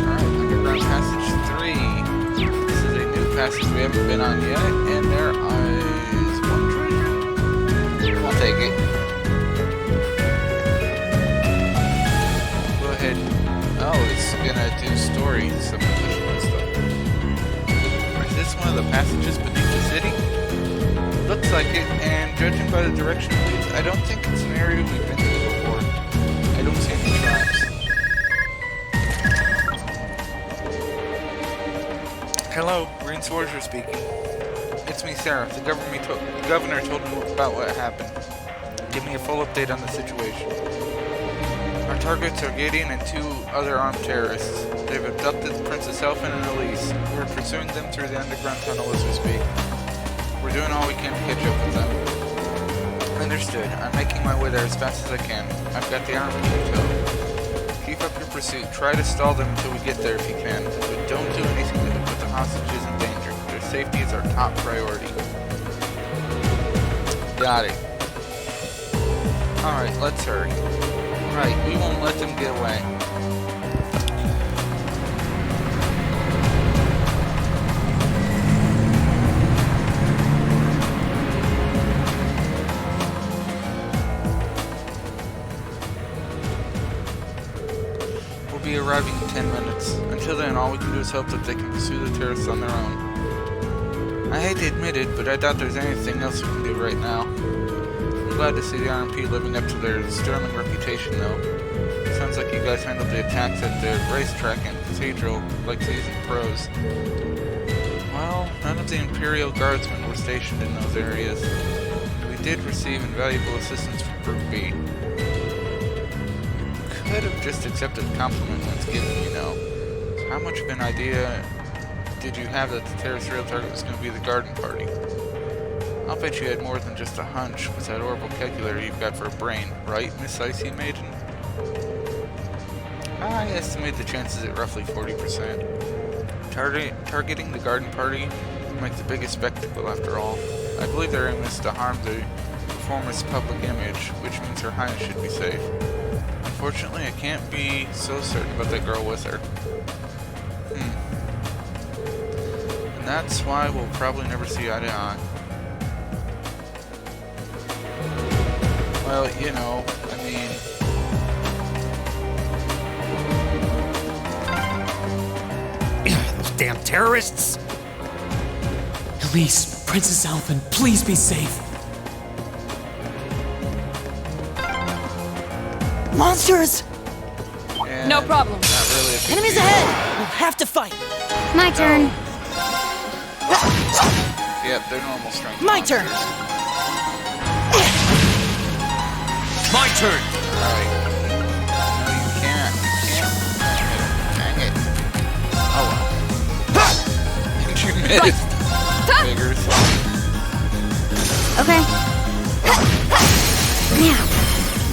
Alright, Underground Passage 3. This is a new passage we haven't been on yet, and there is one treasure. I'll take it. Go ahead. Oh, it's gonna do stories, some additional stuff. Is this one of the passages beneath the city? Looks like it, and judging by the direction it leads, I don't think it's an area we've been to before. I don't see any traps. Hello, Green Swordsman speaking. It's me, Sarah. The governor told me about what happened. Give me a full update on the situation. Our targets are Gideon and 2 other armed terrorists. They've abducted Princess Elfin and Elise. We're pursuing them through the underground tunnel as we speak. We're doing all we can to catch up with them. Understood. I'm making my way there as fast as I can. I've got the armed team in tow. Keep up your pursuit. Try to stall them until we get there if you can. But don't do anything that would put the hostages in danger. Their safety is our top priority. Got it. Alright, let's hurry. Right, we won't let them get away. We'll be arriving in 10 minutes. Until then, all we can do is hope that they can pursue the terrorists on their own. I hate to admit it, but I doubt there's anything else we can do right now. I'm glad to see the RMP living up to their sterling reputation, though. Sounds like you guys handled the attacks at the racetrack and cathedral like seasoned pros. Well, none of the Imperial Guardsmen were stationed in those areas. We did receive invaluable assistance from Group B. Could have just accepted the compliment once given, you know. So how much of an idea did you have that the terrorist's real target was going to be the garden party? I'll bet you had more than just a hunch with that orbital calculator you've got for a brain, right, Miss Icy Maiden? I estimate the chances at roughly 40%. Targeting the garden party will make the biggest spectacle after all. I believe their aim is to harm the performer's public image, which means Her Highness should be safe. Unfortunately, I can't be so certain about that girl with her. And that's why we'll probably never see eye to eye. Well, you know, I mean... Those damn terrorists! Elise, Princess Alphen, please be safe. Monsters! Yeah, No problem. Not really a big Enemies deal. ahead! We'll have to fight. My turn. Yep, they're normal strength. My monsters. turn. My turn. Alright. No, you can't. You can't. Dang it. Oh well. You missed. Figures. Okay. Now.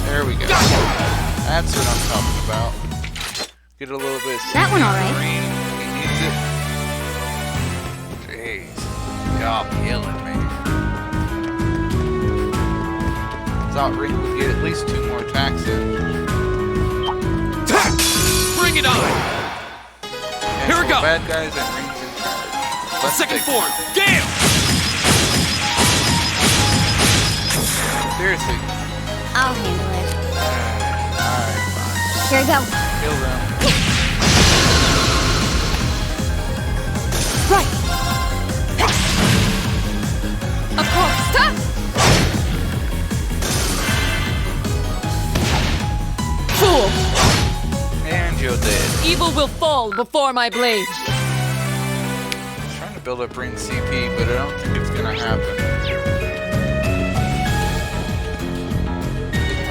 There we go. That's what I'm talking about. Get a little bit of That one all right. green. He needs it. Jeez. Y'all killing me. Thought Ring would get at least 2 more attacks in. Bring it on! And Here we go. Bad guys and Ring's in charge. Let's Second take form, Gale! Seriously. I'll handle it. Alright, fine. Here we go. Kill them. Right. Of course. Stop! Fool! And you're dead. Evil will fall before my blade. I was trying to build up Ring CP, but I don't think it's gonna happen.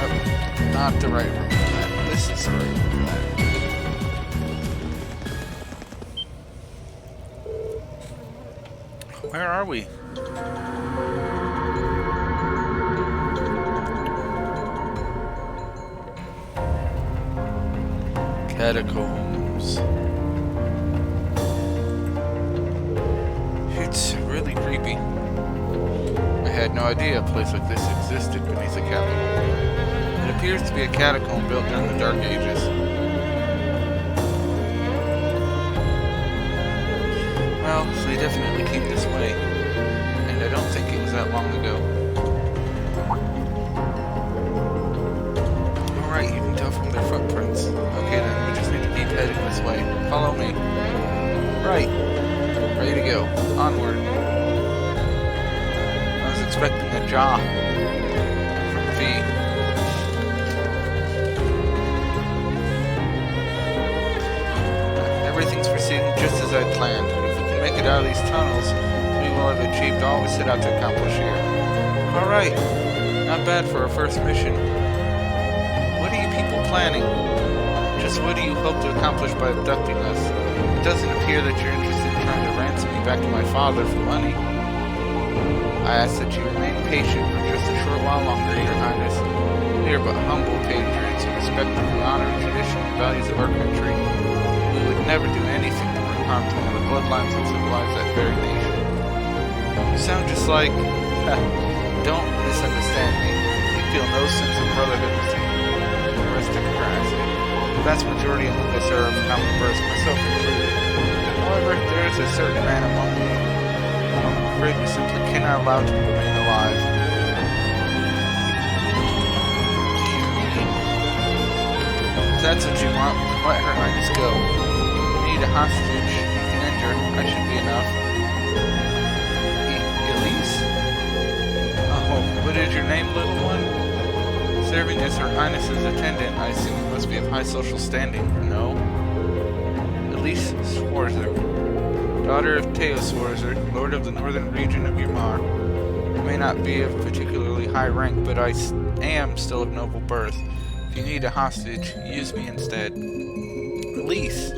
Oh, not the right room for that. This is the right room for that. Where are we? Catacombs. It's really creepy. I had no idea a place like this existed beneath the capital. It appears to be a catacomb built during the Dark Ages. Well, they definitely came this way, and I don't think it was that long ago. Alright, you can tell from their footprints. Okay then, we just need to keep heading this way. Follow me. Right. Ready to go. Onward. I was expecting a jaw from V. Everything's proceeding just as I planned. If we can make it out of these tunnels, we will have achieved all we set out to accomplish here. Alright. Not bad for our first mission. What are you people planning? Just what do you hope to accomplish by abducting us? It doesn't appear that you're interested in trying to ransom me back to my father for money. I ask that you remain patient for just a short while longer, Your Highness. We are but humble patriots who respect the honor and tradition and values of our country. We would never do anything to bring harm to one of the bloodlines that symbolize that very nation. You sound just like... Don't misunderstand me. We feel no sense of brotherhood with you. Aristocracy. The vast majority among us are of common birth, myself included. However, there is a certain man among you whom I'm afraid we simply cannot allow to remain alive. If that's what you want, let Her Highness go. You need a hostage you can enter. I should be enough. Elise? Oh, what is your name, little one? Serving as Her Highness's attendant, I assume you must be of high social standing, no? Elise Swarzer, daughter of Teo Swarzer, lord of the northern region of Ymar. I may not be of particularly high rank, but I am still of noble birth. If you need a hostage, use me instead. Elise!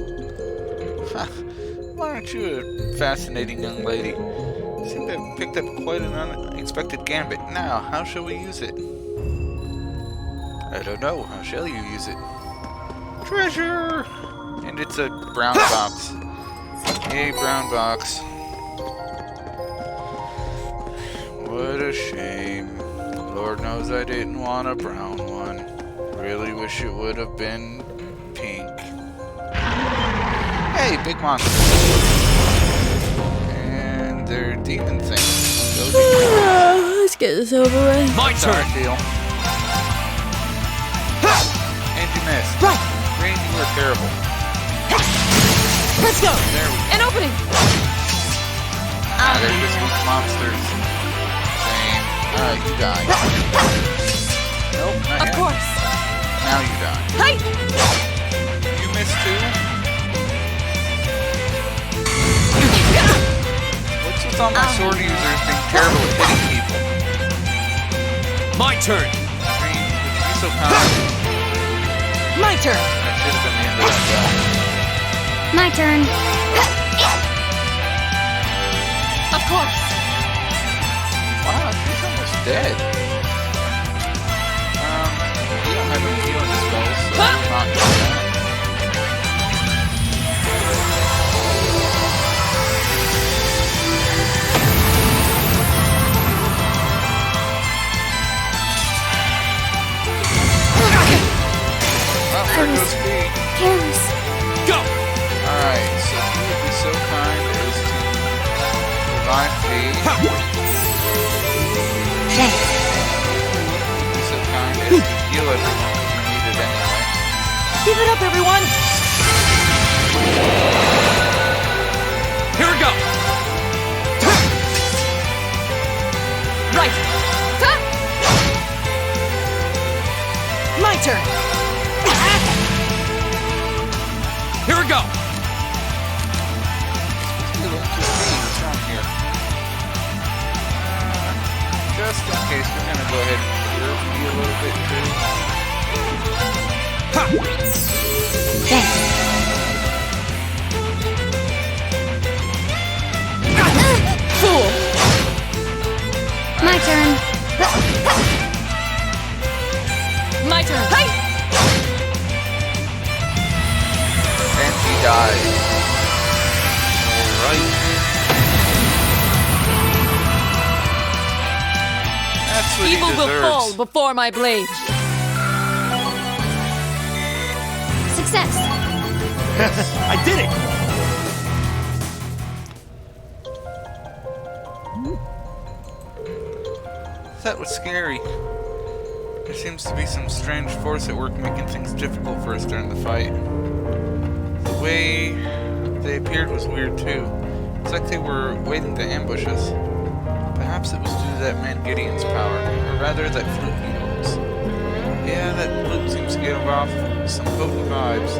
Why aren't you a fascinating young lady? You seem to have picked up quite an unexpected gambit. Now, how shall we use it? I don't know. How shall you use it? Treasure! And it's a brown box. Yay, brown box. What a shame. Lord knows I didn't want a brown one. Really wish it would have been pink. Hey, big monster. And they're demon things. Go demon. Let's get this over with. My turn. Deal. And you missed. Right. Green, you were terrible. Let's go. There we go. An opening. They're just weak monsters. Same. Alright, you die. Nope, not Of yet. course. Now you die. Hi. You missed too? What's with all my sword users being terrible at hitting people? My turn. Green, would you be so kind? My turn. That should have been the end of that guy. My turn. Of course. Wow, she's almost dead. You don't have any healing spells, so I'm not doing that. Well, there goes me. Careless. Go! Alright, so you would be so kind as to revive me. Thanks. Be so kind as to heal everyone if you need it anyway. Give it up, everyone. Here we go! Right. My turn. Here we go! What's wrong here? Just in case, we're gonna go ahead and heal me a little bit too. Ha! Thanks. Fool. My turn. My turn. Hi. dies. Alright. That's what Evil he will deserves. fall before my blade. Success. I did it! That was scary. There seems to be some strange force at work making things difficult for us during the fight. The way they appeared was weird too. It's like they were waiting to ambush us. Perhaps it was due to that man Gideon's power, or rather that flute he holds. Yeah, that flute seems to give off some potent vibes.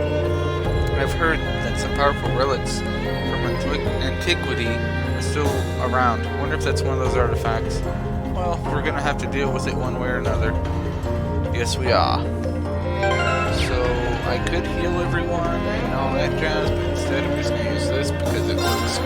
I've heard that some powerful relics from antiquity are still around. Wonder if that's one of those artifacts. Well, we're gonna have to deal with it one way or another. Yes, we are. So, I could heal everyone and all that jazz, but instead I'm just gonna use this because it works.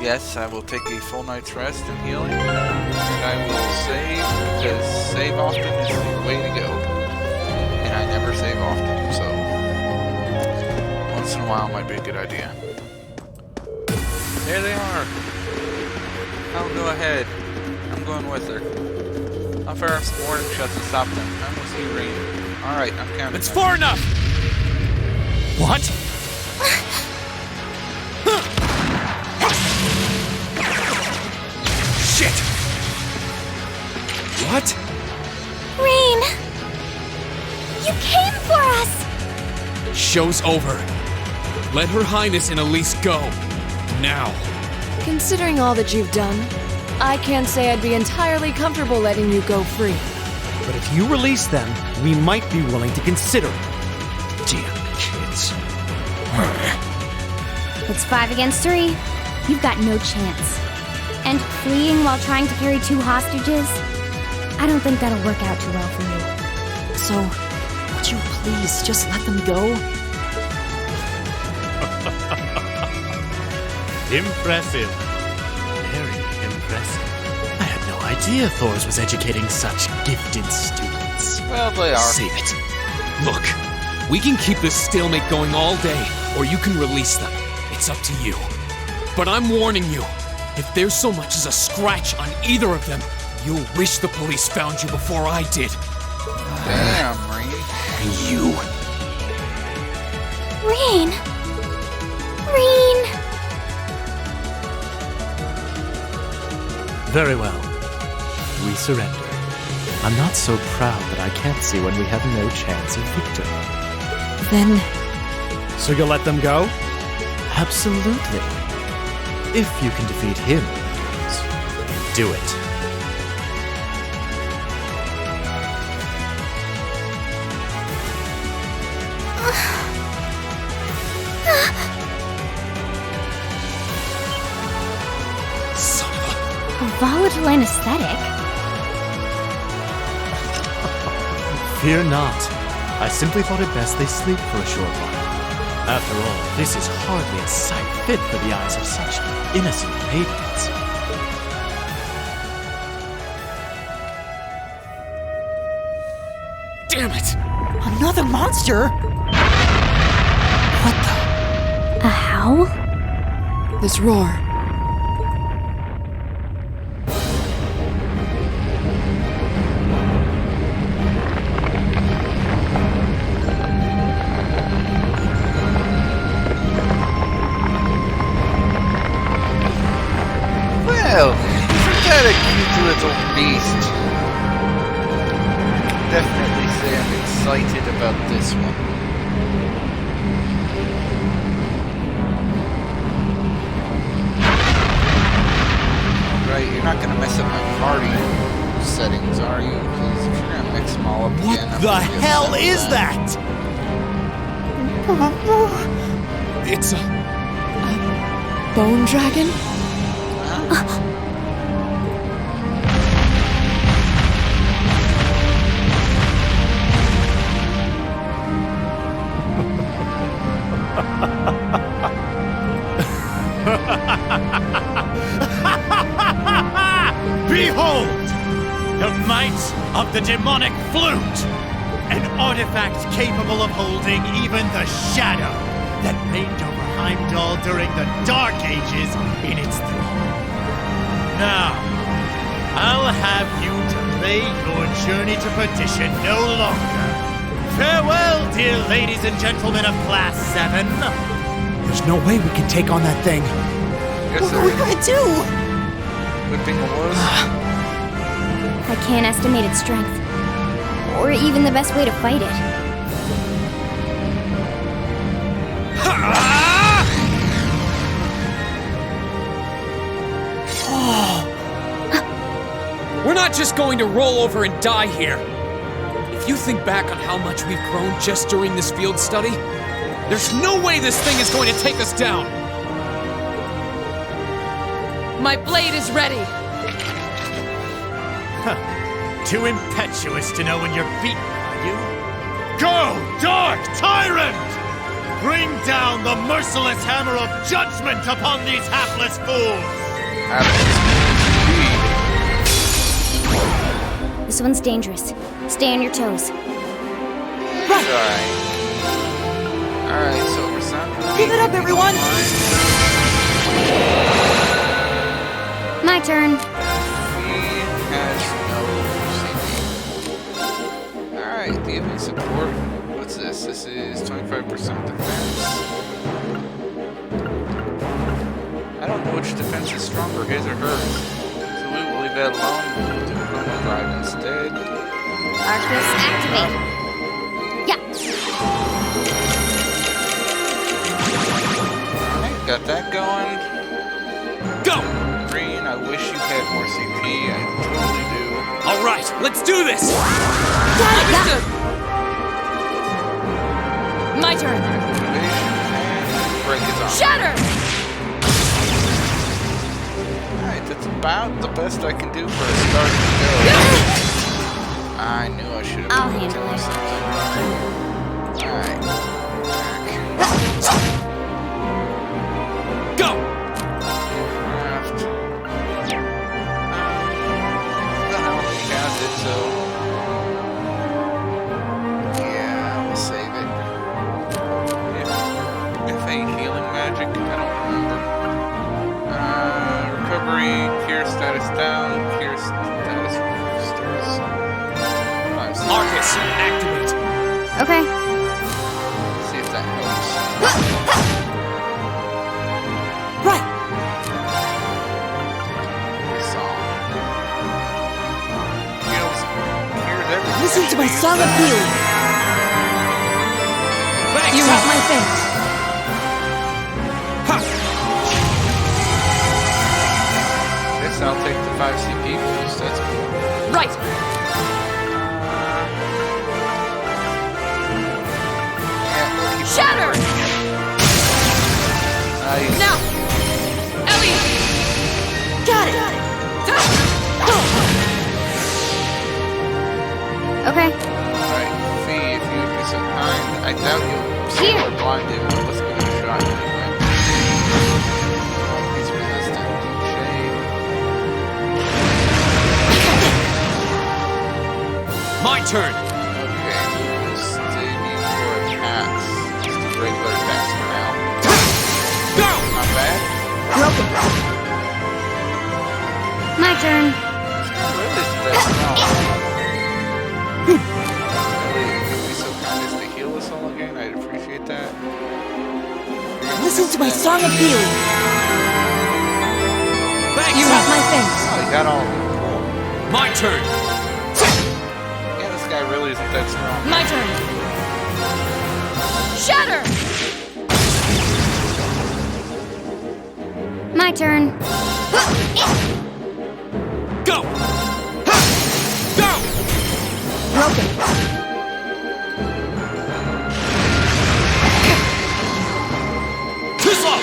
Yes, I will take a full night's rest and healing, and I will save, because save often is the way to go. And I never save often, so once in a while might be a good idea. There they are. I'll go ahead. I'm going with her. I'll fire up some warning shots and stop them. I'm with you, Rain. Alright, I'm counting. It's far enough! What? Shit! What? Rain! You came for us! Show's over. Let Her Highness and Elise go. Now. Considering all that you've done, I can't say I'd be entirely comfortable letting you go free. But if you release them, we might be willing to consider it. Damn kids. It's 5 against 3. You've got no chance. And fleeing while trying to carry 2 hostages? I don't think that'll work out too well for you. So, would you please just let them go? Impressive. Very impressive. I had no idea Thors was educating such gifted students. Well, they are. Save it. Look, we can keep this stalemate going all day, or you can release them. It's up to you. But I'm warning you, if there's so much as a scratch on either of them, you'll wish the police found you before I did. Damn, Rain. You. Rain! Rain! Very well. We surrender. I'm not so proud that I can't see when we have no chance of victory. Then So you'll let them go? Absolutely. If you can defeat him, do it. A volatile anesthetic? Fear not. I simply thought it best they sleep for a short while. After all, this is hardly a sight fit for the eyes of such innocent maidens. damn it! Another monster? What the? A howl? This roar. Well, isn't that a cute little beast? I can definitely say I'm excited about this one. Right, you're not gonna mess up my party settings, are you? Because if you're gonna mix them all up again, I'm What the gonna be hell upset with is that? It's a Bone dragon? Behold! The might of the demonic flute! An artifact capable of holding even the shadow that reigned over Heimdall during the Dark Ages in its thrall. Now, I'll have you delay your journey to perdition no longer. Farewell, dear ladies and gentlemen of Class 7. There's no way we can take on that thing. Yes, What are we gonna do? Whipping the horse. I can't estimate its strength. Or even the best way to fight it. We're not just going to roll over and die here. If you think back on how much we've grown just during this field study, there's no way this thing is going to take us down. My blade is ready. Too impetuous to know when you're beaten, are you? Go, Dark Tyrant! Bring down the merciless hammer of judgment upon these hapless fools! This one's dangerous. Stay on your toes. Alright. Alright, Silver Sun. Give it up, everyone! My turn. He has no CP. Alright, DV support. What's this? This is 25% defense. I don't know which defense is stronger, his or hers. So we will leave that alone. We'll do Chrono Drive instead. Arcus activate. Yeah. Alright, got that going. Go! Green, I wish you had more CP. I totally do. All right, let's do this! Understood. My turn. Activation and break his arm. Shatter! Alright, that's about the best I can do for a starting go. I knew I should have. I'll handle it. Alright. Go! Craft. The hell, he has it, so. Yeah, we'll save it. If a healing magic, I don't remember. Recovery, cure status down, cure status restores. Arcus, activate. Okay. See if that helps. Right! Song. Cures everything. Listen to my song of healing. Thanks. You have my thanks. Guess I'll take the 5 CP boost. That's cool. Right. Shatter! Nice. Now! Ellie! Got it! Okay. Alright, Fee, if you would be so kind. I doubt you'll see or blind him, but let's give it a shot anyway. Oh, he's resistant. Shame. My turn. Okay, we'll stay for attacks. Just a regular attacks for now. Go! Not bad. Broken. My turn. Really isn't that strong. Really, if you'd be so kind as to heal us all again, I'd appreciate that. Listen to my song of healing. Thanks. You have my thanks. Oh, you got all of them. Cool. My turn. Yeah, this guy really isn't that strong. My turn. Shatter! My turn. Go! Go! Broken. Kisla!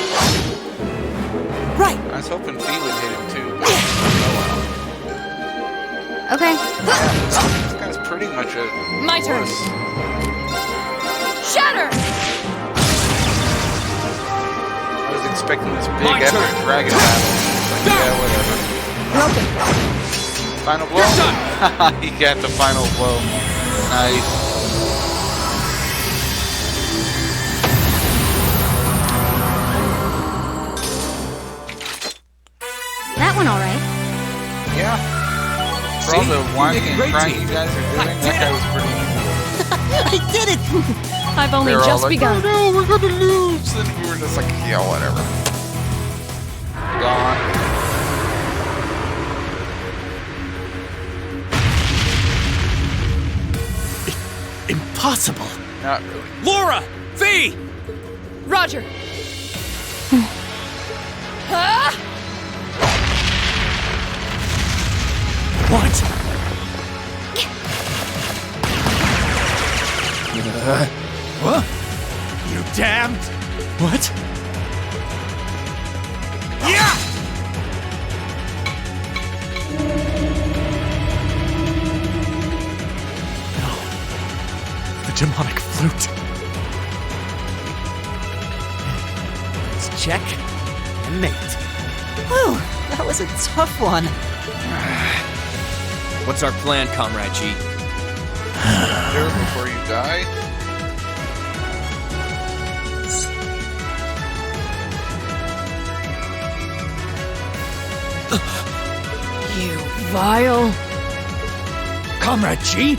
Right. I was hoping Fee would hit him too, but oh Okay. well. This guy's pretty much a My turn. horse. Shatter! I was expecting this big My epic turn. dragon battle. But Go! yeah, whatever. Broken. Final blow? He got the final blow. Nice. That one all right. Yeah. For all the whining and crying you guys are doing, that guy was pretty easy. I did it! I've only They were all just like, begun. "Oh no, we're gonna lose!" And we were just like, yeah, whatever. Gone. Impossible. Not really. Laura! V! Roger. What? What? You damned! What? Yeah! The demonic flute. Let's check and mate. Whew, that was a tough one. What's our plan, Comrade G? Do it before you die. You vile. Comrade G?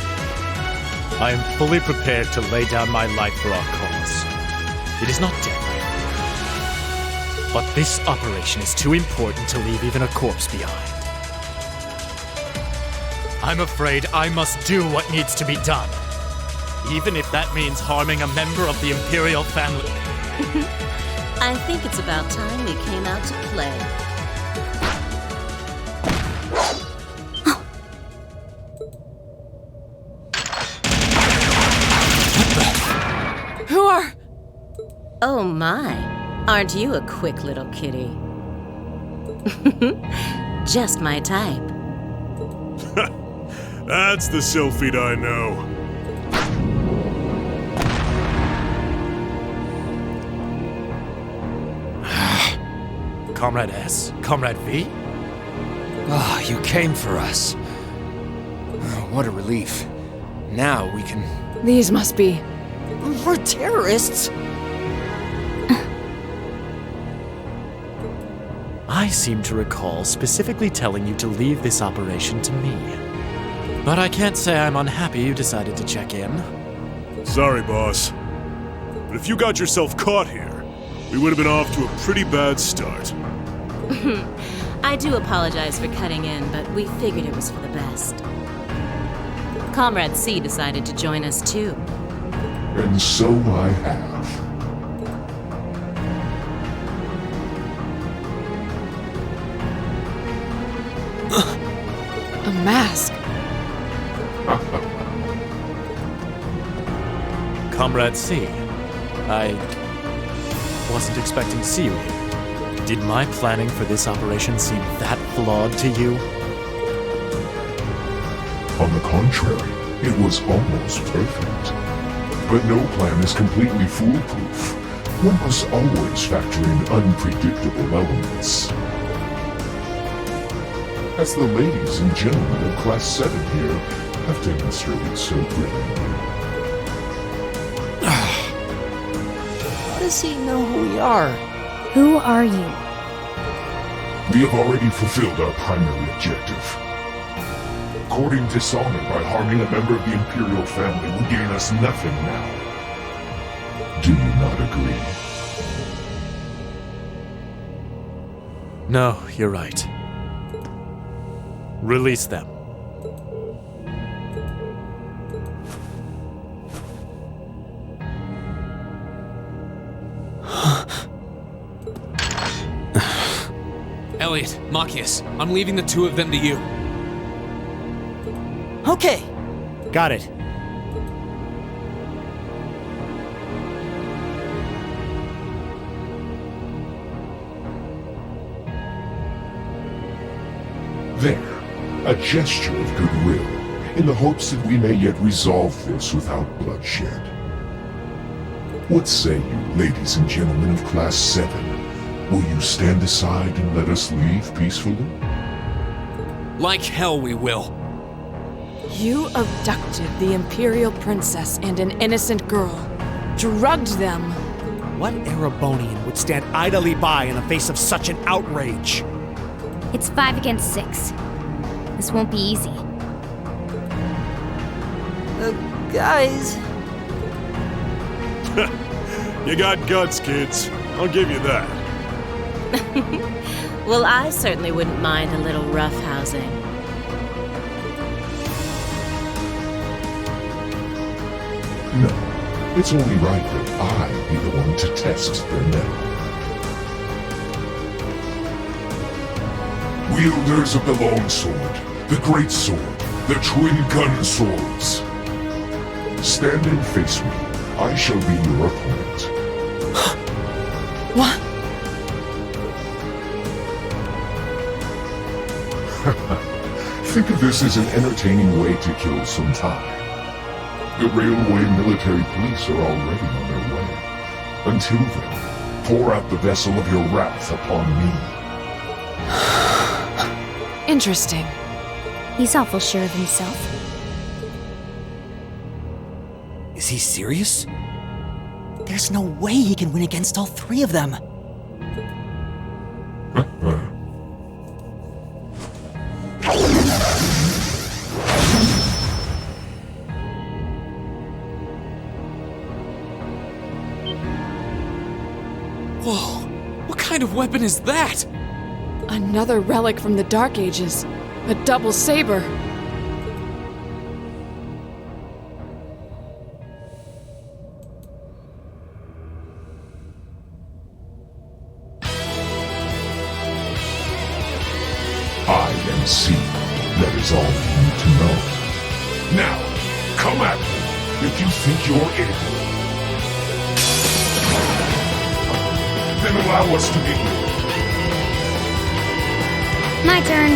I am fully prepared to lay down my life for our cause. It is not deadly. But this operation is too important to leave even a corpse behind. I'm afraid I must do what needs to be done. Even if that means harming a member of the Imperial family. I think it's about time we came out to play. Who are... Oh my, aren't you a quick little kitty? Just my type. That's the Sylphid I know. Comrade S, Comrade V? Ah, you came for us. Oh, what a relief. Now we can... These must be... We're terrorists. I seem to recall specifically telling you to leave this operation to me. But I can't say I'm unhappy you decided to check in. Sorry, boss. But if you got yourself caught here, we would have been off to a pretty bad start. I do apologize for cutting in, but we figured it was for the best. Comrade C decided to join us too. And so I have. A mask. Comrade C, I wasn't expecting to see you here. Did my planning for this operation seem that flawed to you? On the contrary, it was almost perfect. But no plan is completely foolproof. One must always factor in unpredictable elements. As the ladies and gentlemen of Class 7 here have demonstrated so brilliantly. How does he know who we are? Who are you? We have already fulfilled our primary objective. Courting dishonor by harming a member of the Imperial family will gain us nothing now. Do you not agree? No, you're right. Release them. Elliot, Machias, I'm leaving the two of them to you. Okay. Got it. There, a gesture of goodwill, in the hopes that we may yet resolve this without bloodshed. What say you, ladies and gentlemen of Class 7? Will you stand aside and let us leave peacefully? Like hell we will. You abducted the Imperial Princess and an innocent girl. Drugged them. What Erebonian would stand idly by in the face of such an outrage? It's 5 against 6. This won't be easy. Guys. You got guts, kids. I'll give you that. Well, I certainly wouldn't mind a little roughhousing. No, it's only right that I be the one to test their mettle. Wielders of the longsword, the great sword, the twin gun swords. Stand and face me. I shall be your opponent. What? Think of this as an entertaining way to kill some time. The railway military police are already on their way. Until then, pour out the vessel of your wrath upon me. Interesting. He's awful sure of himself. Is he serious? There's no way he can win against all 3 of them. Whoa, what kind of weapon is that? Another relic from the Dark Ages. A double saber. I am C. That is all you need to know. Now, come at me if you think you're able. Then allow us to begin. My turn.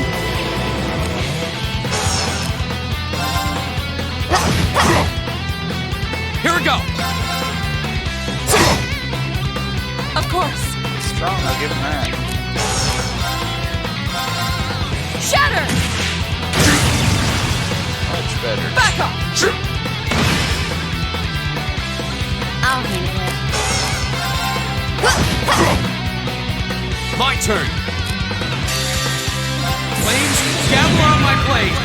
Here we go! Of course. Strong, I'll give him that. Shatter! Much better. Back up! I'll handle it. My turn! Flames, gather on my blade!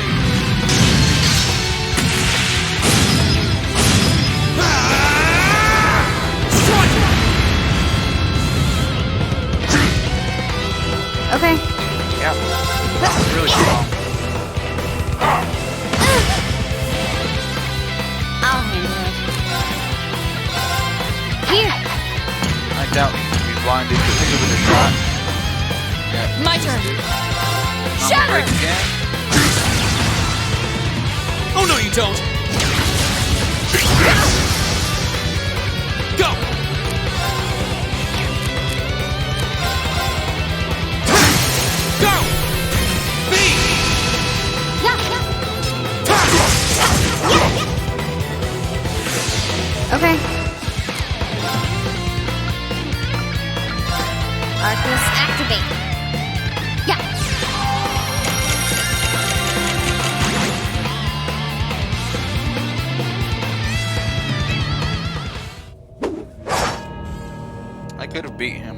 Okay. Yeah. That's really strong. I'll handle it. Here. I doubt you can be blinded to think of it a shot. Yeah. My turn. Not Shatter! break again. Oh no, you don't! Go! Go! B! Okay. Arcus activate. Yeah. I could have beat him.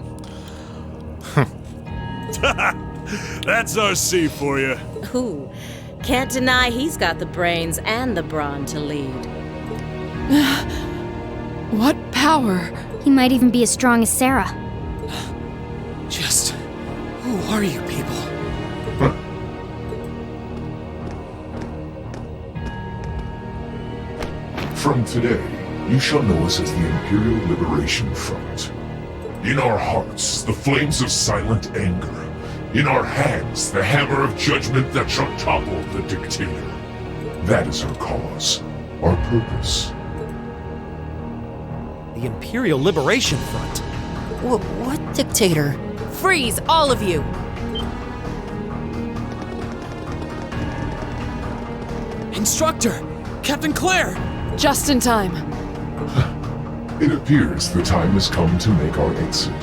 That's our C for you. Ooh, can't deny he's got the brains and the brawn to lead. What power? He might even be as strong as Sarah. Just... who are you people? From today, you shall know us as the Imperial Liberation Front. In our hearts, the flames of silent anger. In our hands, the hammer of judgment that shall topple the dictator. That is our cause, our purpose. The Imperial Liberation Front? What dictator? Freeze, all of you! Instructor! Captain Claire! Just in time. It appears the time has come to make our exit.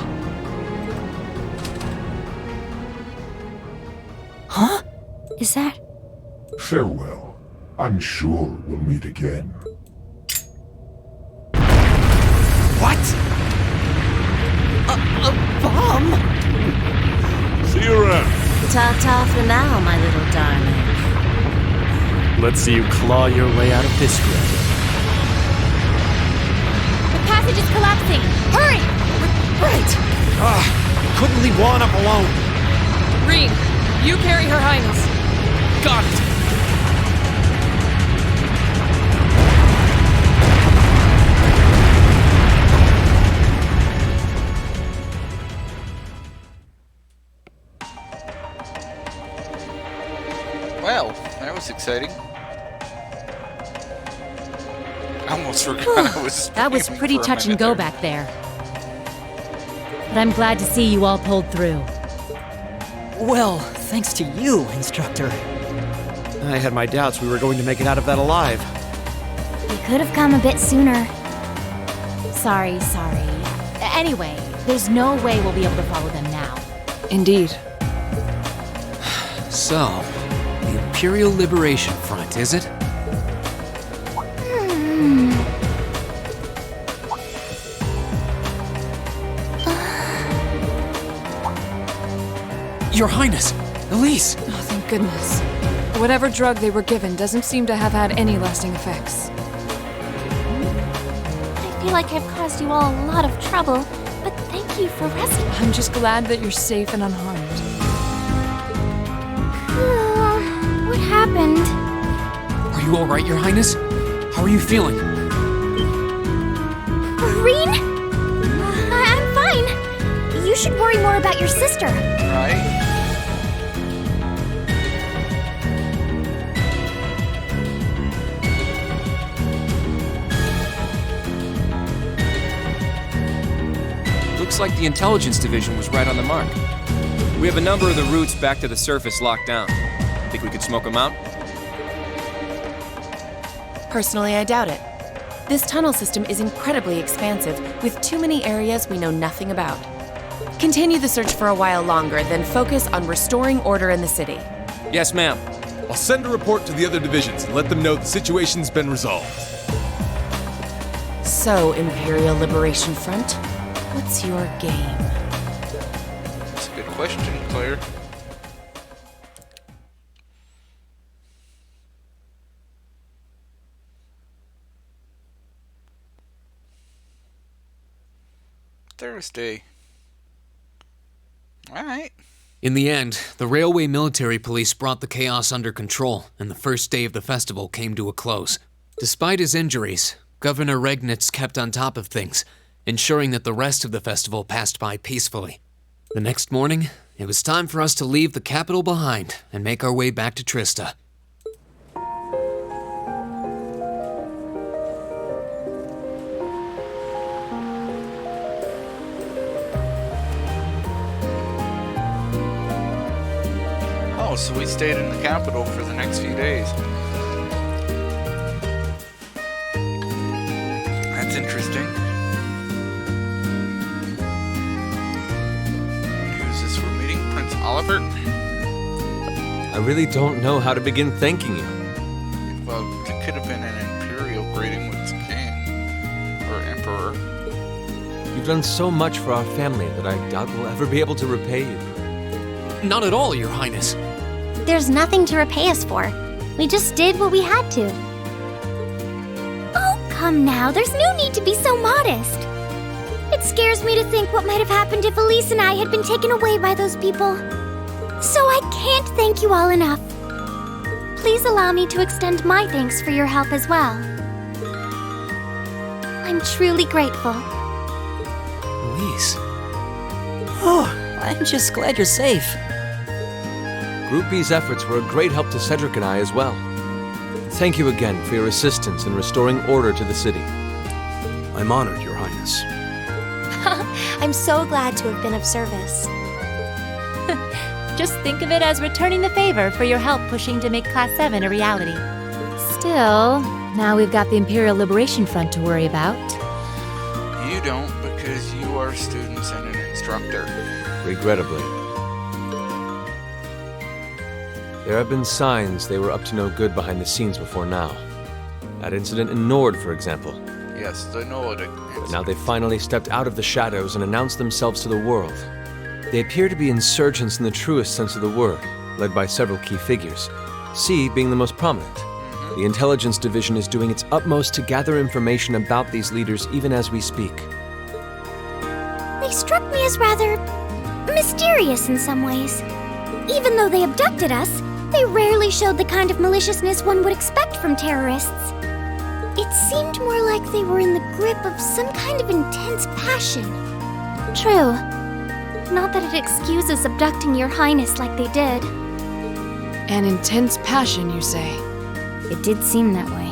Huh? Is that... Farewell. I'm sure we'll meet again. What? A bomb? See you around. Ta-ta for now, my little darling. Let's see you claw your way out of this grip. The passage is collapsing! Hurry! Right! Couldn't leave Juan up alone. Reed, you carry Her Highness. Got it! Well, that was exciting. I almost forgot I was. That was screaming pretty for a touch and minute go there. back there. But I'm glad to see you all pulled through. Well, thanks to you, Instructor. I had my doubts we were going to make it out of that alive. We could have come a bit sooner. Sorry. Anyway, there's no way we'll be able to follow them now. Indeed. So, the Imperial Liberation Front, is it? Your Highness! Elise! Oh, thank goodness. Whatever drug they were given doesn't seem to have had any lasting effects. I feel like I've caused you all a lot of trouble, but thank you for rescuing me. I'm just glad that you're safe and unharmed. What happened? Are you alright, Your Highness? How are you feeling? Reen? I'm fine. You should worry more about your sister. Right? Looks like the intelligence division was right on the mark. We have a number of the routes back to the surface locked down. Think we could smoke them out? Personally, I doubt it. This tunnel system is incredibly expansive, with too many areas we know nothing about. Continue the search for a while longer, then focus on restoring order in the city. Yes, ma'am. I'll send a report to the other divisions and let them know the situation's been resolved. So, Imperial Liberation Front, what's your game? That's a good question, Claire. Thursday. Alright. In the end, the Railway Military Police brought the chaos under control, and the first day of the festival came to a close. Despite his injuries, Governor Regnitz kept on top of things, ensuring that the rest of the festival passed by peacefully. The next morning, it was time for us to leave the capital behind and make our way back to Trista. Oh, so we stayed in the capital for the next few days. That's interesting. Who's this we're meeting? Prince Oliver? I really don't know how to begin thanking you. Well, it could have been an imperial greeting with the king. Or emperor. You've done so much for our family that I doubt we'll ever be able to repay you. Not at all, Your Highness. There's nothing to repay us for. We just did what we had to. Oh, come now. There's no need to be so modest. It scares me to think what might have happened if Elise and I had been taken away by those people. So I can't thank you all enough. Please allow me to extend my thanks for your help as well. I'm truly grateful. Elise. Oh, I'm just glad you're safe. Group B's efforts were a great help to Cedric and I as well. Thank you again for your assistance in restoring order to the city. I'm honored, Your Highness. I'm so glad to have been of service. Just think of it as returning the favor for your help pushing to make Class 7 a reality. Still, now we've got the Imperial Liberation Front to worry about. You don't, because you are students and an instructor. Regrettably. There have been signs they were up to no good behind the scenes before now. That incident in Nord, for example. Yes, the Nord. But now they've finally stepped out of the shadows and announced themselves to the world. They appear to be insurgents in the truest sense of the word, led by several key figures, C being the most prominent. The intelligence division is doing its utmost to gather information about these leaders even as we speak. They struck me as rather mysterious in some ways. Even though they abducted us, they rarely showed the kind of maliciousness one would expect from terrorists. It seemed more like they were in the grip of some kind of intense passion. True. Not that it excuses abducting your highness like they did. An intense passion, you say? It did seem that way.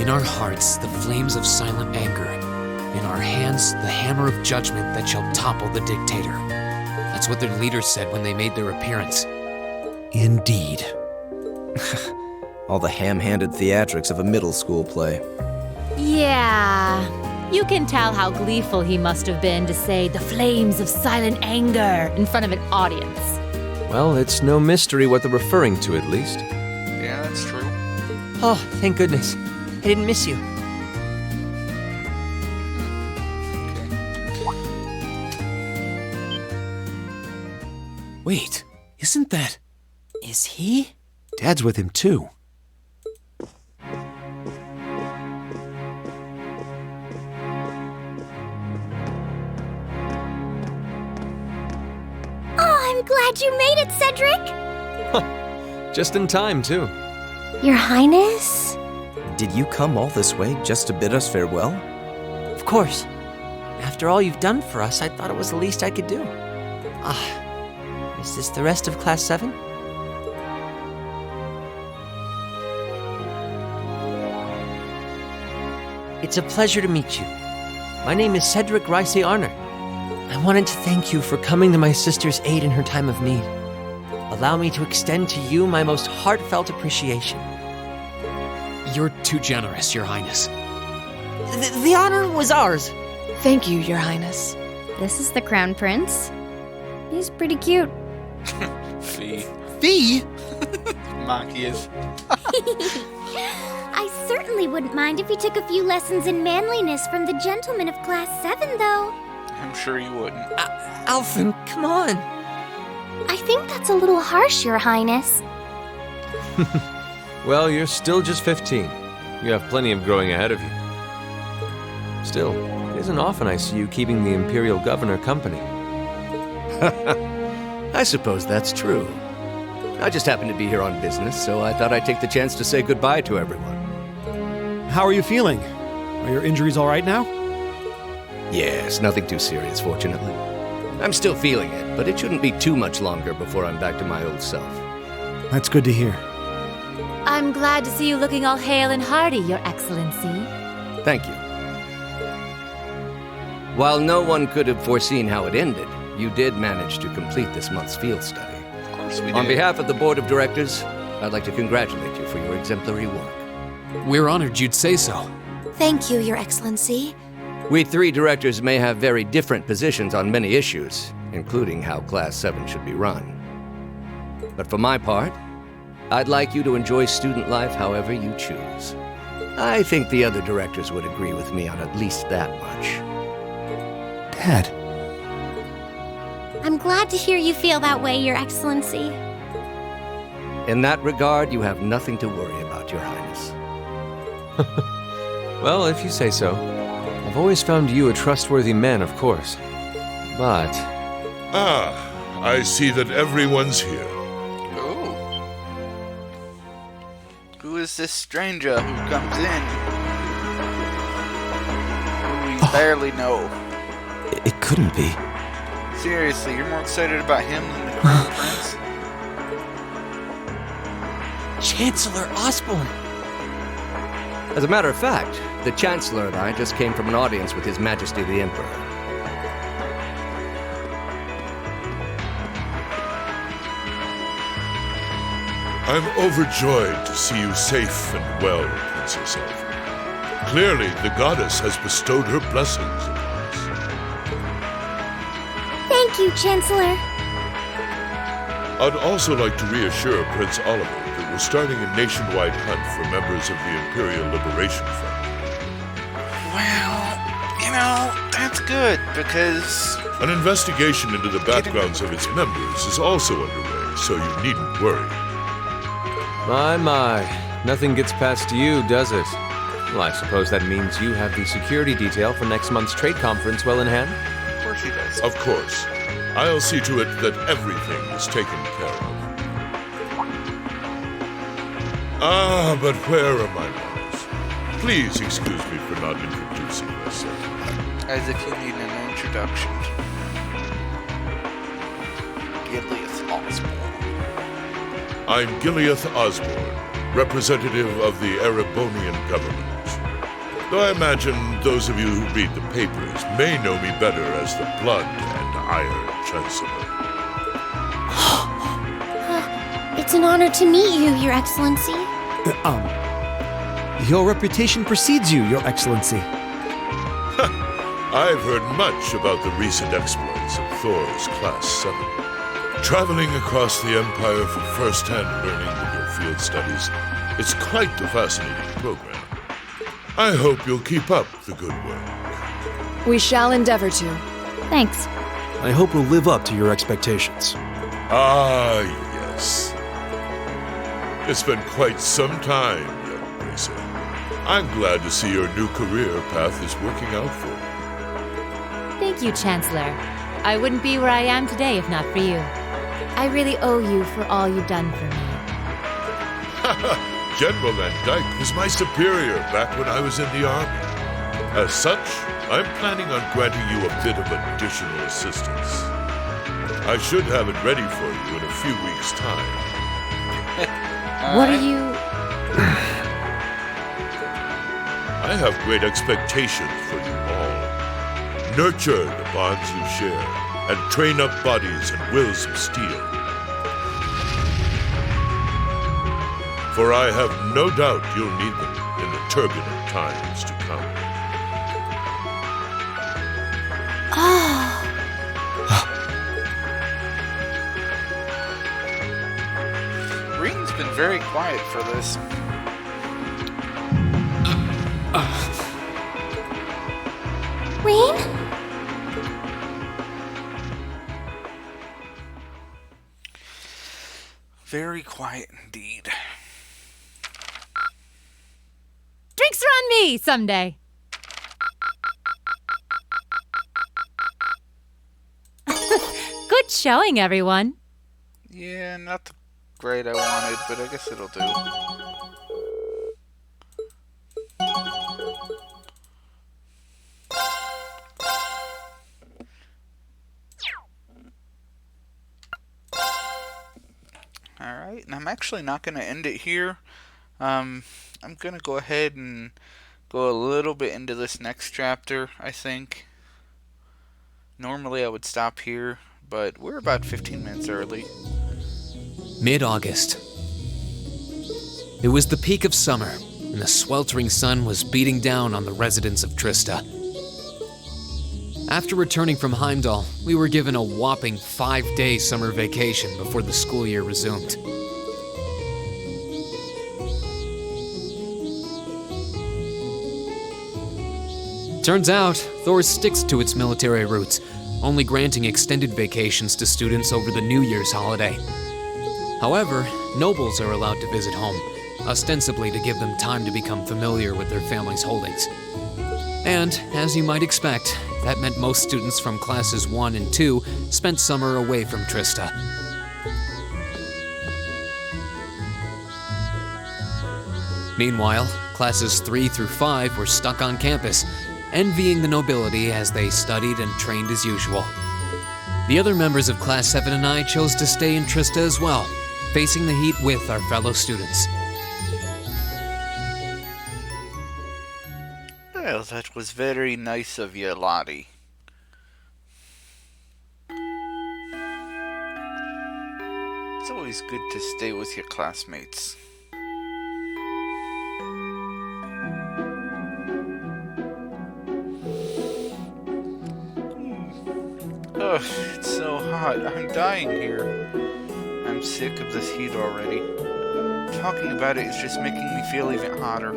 In our hearts, the flames of silent anger. In our hands, the hammer of judgment that shall topple the dictator. That's what their leaders said when they made their appearance. Indeed. All the ham-handed theatrics of a middle school play. Yeah. You can tell how gleeful he must have been to say the flames of silent anger in front of an audience. Well, it's no mystery what they're referring to, at least. Yeah, that's true. Oh, thank goodness. I didn't miss you. Wait, isn't that... Is he? Dad's with him, too. I'm glad you made it, Cedric! Just in time, too. Your Highness? Did you come all this way just to bid us farewell? Of course. After all you've done for us, I thought it was the least I could do. Is this the rest of Class 7? It's a pleasure to meet you. My name is Cedric Ricey Arner. I wanted to thank you for coming to my sister's aid in her time of need. Allow me to extend to you my most heartfelt appreciation. You're too generous, Your Highness. The honor was ours. Thank you, Your Highness. This is the Crown Prince. He's pretty cute. Fee. Fee? Machias. I certainly wouldn't mind if he took a few lessons in manliness from the gentlemen of Class 7, though. I'm sure you wouldn't. Alphen, come on. I think that's a little harsh, Your Highness. Well, you're still just 15. You have plenty of growing ahead of you. Still, it isn't often I see you keeping the Imperial Governor company. I suppose that's true. I just happened to be here on business, so I thought I'd take the chance to say goodbye to everyone. How are you feeling? Are your injuries all right now? Yes, nothing too serious, fortunately. I'm still feeling it, but it shouldn't be too much longer before I'm back to my old self. That's good to hear. I'm glad to see you looking all hale and hearty, Your Excellency. Thank you. While no one could have foreseen how it ended, you did manage to complete this month's field study. Of course we did. On behalf of the Board of Directors, I'd like to congratulate you for your exemplary work. We're honored you'd say so. Thank you, Your Excellency. We three directors may have very different positions on many issues, including how Class 7 should be run. But for my part, I'd like you to enjoy student life however you choose. I think the other directors would agree with me on at least that much. Dad. I'm glad to hear you feel that way, Your Excellency. In that regard, you have nothing to worry about, Your Highness. Well, if you say so. I've always found you a trustworthy man, of course. But... Ah, I see that everyone's here. Oh. Who is this stranger who comes in? Who we barely know. It couldn't be. Seriously, you're more excited about him than the Crown Prince? Chancellor Osborne. As a matter of fact, the Chancellor and I just came from an audience with His Majesty the Emperor. I'm overjoyed to see you safe and well, Princess Elphin. Clearly, the goddess has bestowed her blessings upon us. Thank you, Chancellor. I'd also like to reassure Prince Oliver that we're starting a nationwide hunt for members of the Imperial Liberation Front. Well, that's good, because... An investigation into the backgrounds of its members is also underway, so you needn't worry. My. Nothing gets past you, does it? Well, I suppose that means you have the security detail for next month's trade conference well in hand? Of course he does. Of course. I'll see to it that everything is taken care of. But where are my manners? Please excuse me for not introducing myself. As if you need an introduction. Gileath Osborne. I'm Gileath Osborne, representative of the Erebonian government. Though I imagine those of you who read the papers may know me better as the Blood and Iron Chancellor. It's an honor to meet you, Your Excellency. Your reputation precedes you, Your Excellency. I've heard much about the recent exploits of Thor's Class 7. Traveling across the Empire for first-hand learning with your field studies, it's quite a fascinating program. I hope you'll keep up the good work. We shall endeavor to. Thanks. I hope we'll live up to your expectations. Ah, yes. It's been quite some time, young Racer. I'm glad to see your new career path is working out for you. Thank you, Chancellor. I wouldn't be where I am today if not for you. I really owe you for all you've done for me. General Van Dyke was my superior back when I was in the Army. As such, I'm planning on granting you a bit of additional assistance. I should have it ready for you in a few weeks' time. What are you... I have great expectations for you all. Nurture the bonds you share, and train up bodies and wills of steel. For I have no doubt you'll need them in the turbulent times to come. Reen's been very quiet for this. Reen? Very quiet indeed. Drinks are on me someday. Good showing, everyone. Yeah, not the grade I wanted, but I guess it'll do. Alright, and I'm actually not going to end it here. I'm going to go ahead and go a little bit into this next chapter, I think. Normally I would stop here, but we're about 15 minutes early. Mid-August. It was the peak of summer, and the sweltering sun was beating down on the residents of Trista. After returning from Heimdall, we were given a whopping 5-day summer vacation before the school year resumed. Turns out, Thor sticks to its military roots, only granting extended vacations to students over the New Year's holiday. However, nobles are allowed to visit home, ostensibly to give them time to become familiar with their family's holdings. And, as you might expect, that meant most students from classes 1 and 2 spent summer away from Trista. Meanwhile, classes 3 through 5 were stuck on campus, envying the nobility as they studied and trained as usual. The other members of Class 7 and I chose to stay in Trista as well, facing the heat with our fellow students. Well, that was very nice of you, Lottie. It's always good to stay with your classmates. Ugh, it's so hot. I'm dying here. I'm I'm sick of this heat already. Talking about it is just making me feel even hotter.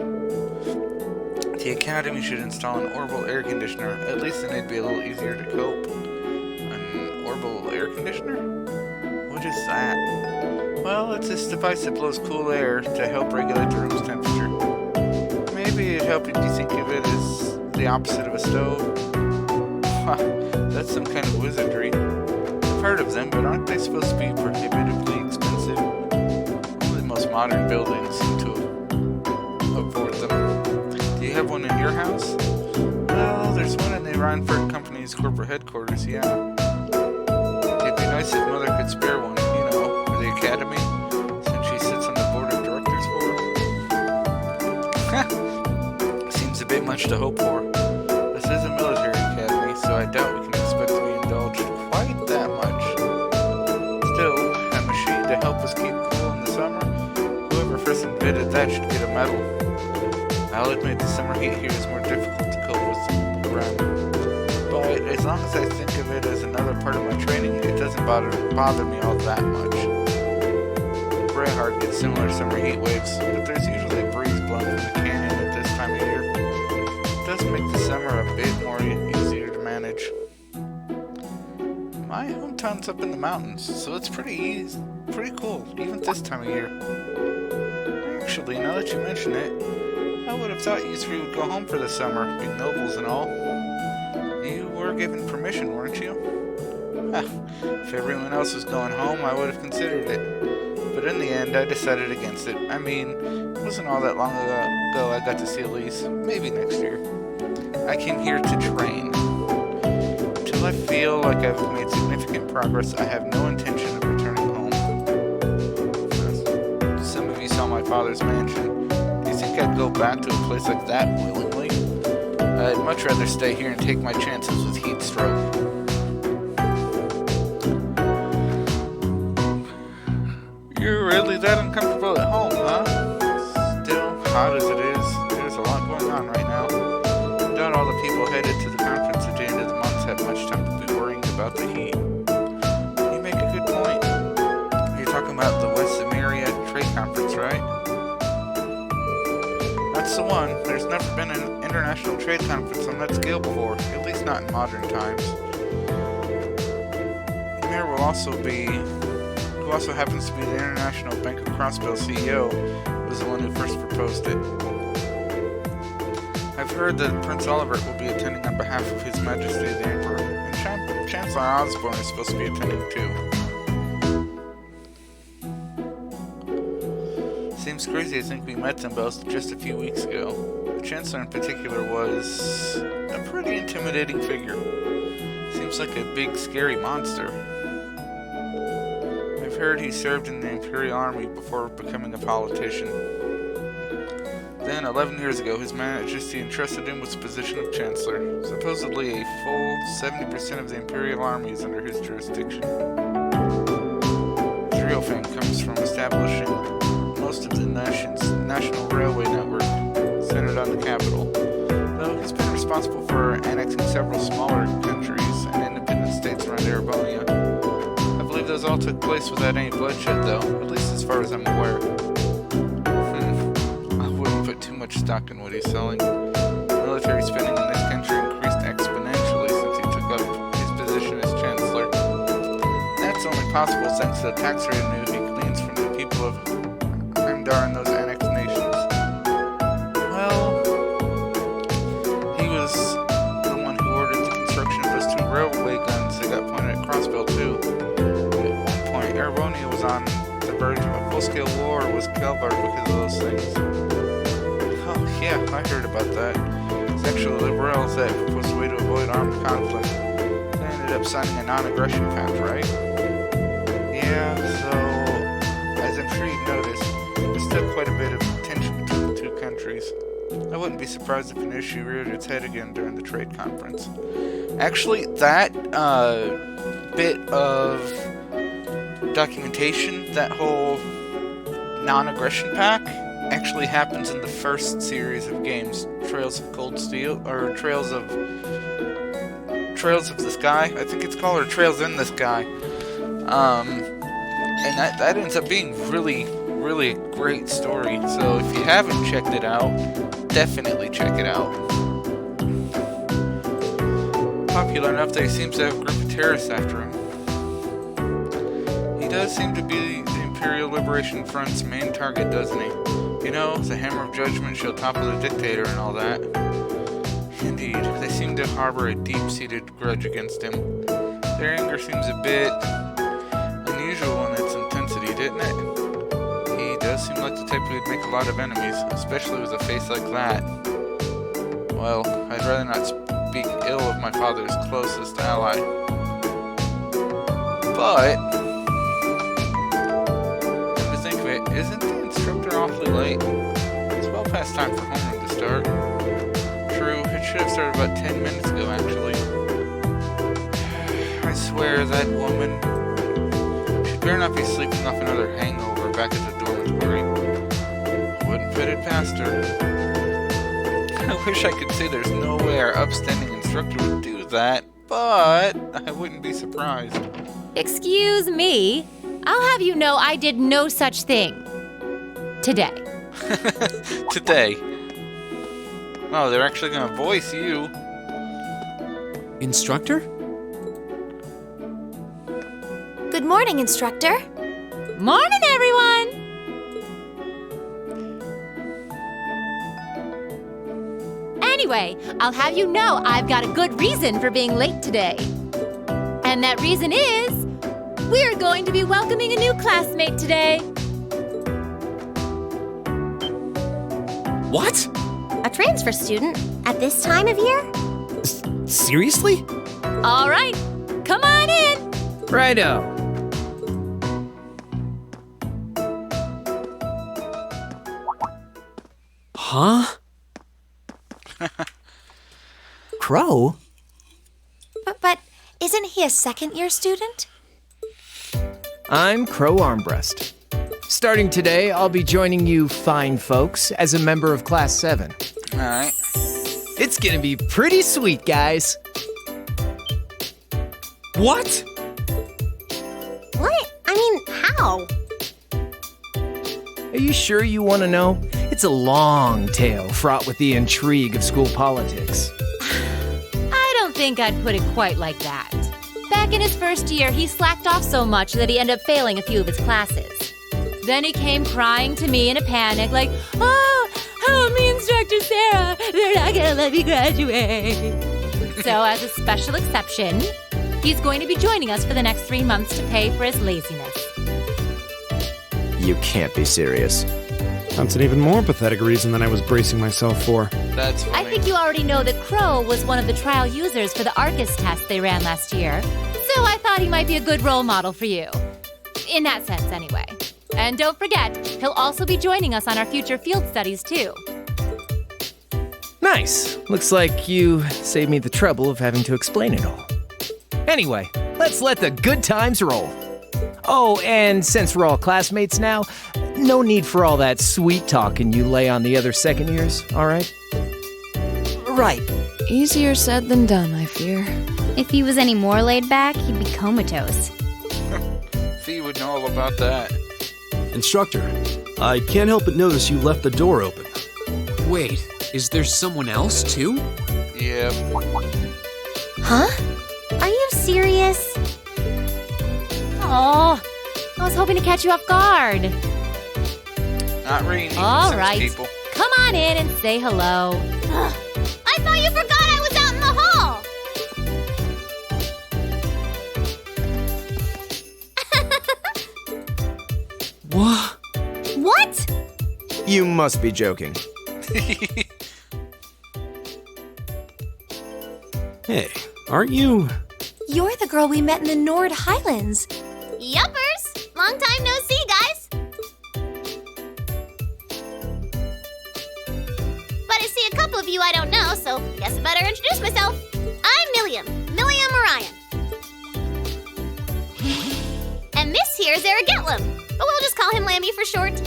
The Academy should install an orbital air conditioner. At least then it'd be a little easier to cope. An orbital air conditioner? What is that? Well, it's this device that blows cool air to help regulate the room's temperature. Maybe it'd help if you think of it as the opposite of a stove. That's some kind of wizardry. I've heard of them, but aren't they supposed to be prohibitively expensive? Only the most modern buildings seem to afford them. Do you have one in your house? Well, there's one in the Reinford Company's corporate headquarters, yeah. It'd be nice if Mother could spare one, for the Academy, since she sits on the board of directors for it. Seems a bit much to hope for. This is a military academy, so I doubt we can expect to be indulged quite that much. Still, a machine to help us keep cool in the summer, whoever first invented that should get a medal. I'll admit the summer heat here is more difficult to cope with around. But as long as I think of it as another part of my training, it doesn't bother me all that much. Greyheart gets similar summer heat waves, but there's usually a breeze blowing from the canyon at this time of year. It does make the summer a bit more easier to manage. My hometown's up in the mountains, so it's pretty cool, even this time of year. Actually, now that you mention it, I would have thought you three would go home for the summer, big nobles and all. You were given permission, weren't you? If everyone else was going home, I would have considered it. But in the end, I decided against it. I mean, it wasn't all that long ago I got to see Elise. Maybe next year. I came here to train. Until I feel like I've made significant progress, I have no intention of returning home. Some of you saw my father's mansion. Do you think I'd go back to a place like that willingly? I'd much rather stay here and take my chances with heat stroke. You're really that uncomfortable at home, huh? Still, hot as it is, there's a lot going on right now. I doubt all the people headed to the conference at the end of the month have much time to be worrying about the heat. You make a good point. You're talking about the West Samaria Trade Conference, right? That's the one. There's never been an international trade conference on that scale before, at least not in modern times. There will also be... who also happens to be the International Bank of Crossbell CEO, was the one who first proposed it. I've heard that Prince Oliver will be attending on behalf of His Majesty the Emperor, and Chancellor Osborne is supposed to be attending too. Seems crazy to think we met them both just a few weeks ago. The Chancellor in particular was a pretty intimidating figure. Seems like a big, scary monster. I've heard he served in the Imperial Army before becoming a politician. Then, 11 years ago, His Majesty entrusted him with the position of Chancellor. Supposedly, a full 70% of the Imperial Army is under his jurisdiction. His real fame comes from establishing most of the national railway network centered on the capital. Though he's been responsible for annexing several smaller countries and independent states around Erebonia. I believe those all took place without any bloodshed, though, at least as far as I'm aware. I wouldn't put too much stock in what he's selling. Military spending in this country increased exponentially since he took up his position as Chancellor. That's only possible thanks to the tax revenue he gleans from the people of Heimdar and those annexed nations. Well, he was the one who ordered the construction of those 2 railway guns that got pointed at Crossbell too. At one point, Erebonia was on the verge of a full-scale war with Kelvar because of those things. Oh yeah, I heard about that. It's actually the Liberals that proposed a way to avoid armed conflict. They ended up signing a non-aggression pact, right? Yeah, so as I'm sure you've noticed, there's still quite a bit of tension between the 2 countries. I wouldn't be surprised if an issue reared its head again during the trade conference. Actually, that bit of documentation, that whole non-aggression pact, actually happens in the first series of games, Trails of Cold Steel, or Trails of the Sky, I think it's called, or Trails in the Sky. And that ends up being really a great story. So if you haven't checked it out, definitely check it out. Popular enough that he seems to have a group of terrorists after him. He does seem to be the Imperial Liberation Front's main target, doesn't he? You know, the Hammer of Judgment shall topple the dictator and all that. Indeed, they seem to harbor a deep-seated grudge against him. Their anger seems a bit unusual in its intensity, didn't it? He does seem like the type who'd make a lot of enemies, especially with a face like that. Well, I'd rather not speak ill of my father's closest ally. But, come to think of it, isn't the instructor awfully late? It's well past time for homeroom to start. True, it should have started about 10 minutes ago, actually. I swear, that woman... She better not be sleeping off another hangover back at the dormitory. Wouldn't fit it past her. I wish I could say there's no way our upstanding instructor would do that, but I wouldn't be surprised. Excuse me? I'll have you know I did no such thing. Today. Today. Oh, they're actually gonna voice you. Instructor? Good morning, Instructor. Morning, everyone! Anyway, I'll have you know I've got a good reason for being late today. And that reason is, we're going to be welcoming a new classmate today. What? A transfer student at this time of year? Seriously? All right, come on in. Righto. Huh? Crow? But isn't he a second-year student? I'm Crow Armbrust. Starting today, I'll be joining you fine folks as a member of Class 7. Alright. It's gonna be pretty sweet, guys. What? What? I mean, how? Are you sure you want to know? It's a long tale fraught with the intrigue of school politics. I don't think I'd put it quite like that. Back in his first year, he slacked off so much that he ended up failing a few of his classes. Then he came crying to me in a panic, like, oh, me Instructor Sarah, they're not gonna let me graduate. So as a special exception, he's going to be joining us for the next 3 months to pay for his laziness. You can't be serious. That's an even more pathetic reason than I was bracing myself for. That's funny. I think you already know that Crow was one of the trial users for the Arcus test they ran last year. So I thought he might be a good role model for you. In that sense, anyway. And don't forget, he'll also be joining us on our future field studies, too. Nice. Looks like you saved me the trouble of having to explain it all. Anyway, let's let the good times roll. Oh, and since we're all classmates now, no need for all that sweet talking you lay on the other second years, all right? Right. Easier said than done, I fear. If he was any more laid back, he'd be comatose. Fee would know all about that. Instructor, I can't help but notice you left the door open. Wait, is there someone else too? Yep. Huh? Are you serious? Oh, I was hoping to catch you off guard. Not Rainy. All right, people. come on in and say hello. I thought you forgot I was out in the hall! What? What? You must be joking. Hey, aren't you... You're the girl we met in the Nord Highlands. Yuppers! Long time no see, guys. But I see a couple of you I don't know, so I guess I better introduce myself. I'm Milliam Orion. And this here is Eric Getlam, but we'll just call him Lambie for short.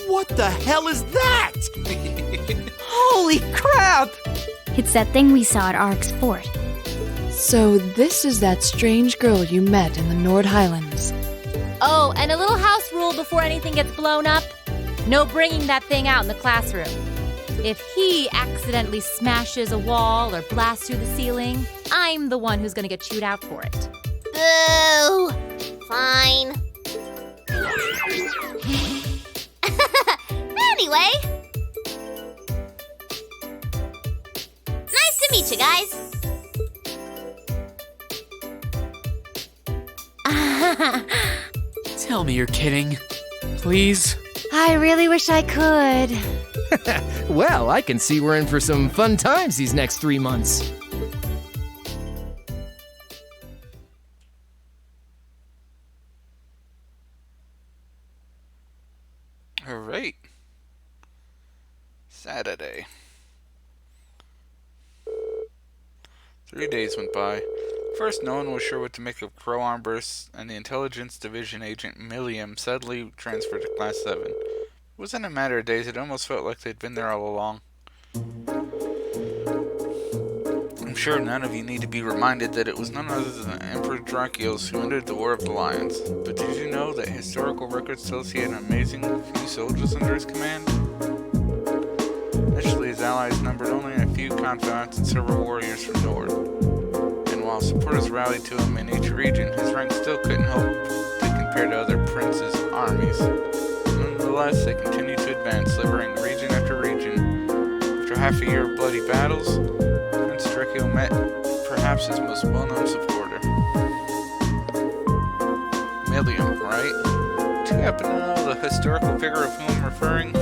What the hell is that? Holy crap! It's that thing we saw at Ark's fort. So this is that strange girl you met in the Nord Highlands. Oh, and a little house rule before anything gets blown up. No bringing that thing out in the classroom. If he accidentally smashes a wall or blasts through the ceiling, I'm the one who's gonna get chewed out for it. Boo! Fine. Anyway. Nice to meet you guys. Tell me you're kidding. Please? I really wish I could. Well, I can see we're in for some fun times these next 3 months. All right. Saturday. 3 days went by. First, no one was sure what to make of Crow Armburst, and the Intelligence Division agent Milliam suddenly transferred to Class 7. It wasn't a matter of days, it almost felt like they'd been there all along. I'm sure none of you need to be reminded that it was none other than Emperor Drakios who ended the War of the Lions. But did you know that historical records tell us he had an amazing few soldiers under his command? Initially, his allies numbered only a few confidants and several warriors from Nord. And while supporters rallied to him in each region, his rank still couldn't hope to compare to other princes' armies. Nonetheless, they continued to advance, liberating region after region. After half a year of bloody battles, Prince Drakio met perhaps his most well-known supporter. Milliam, right? Do you happen to know the historical figure of whom I'm referring?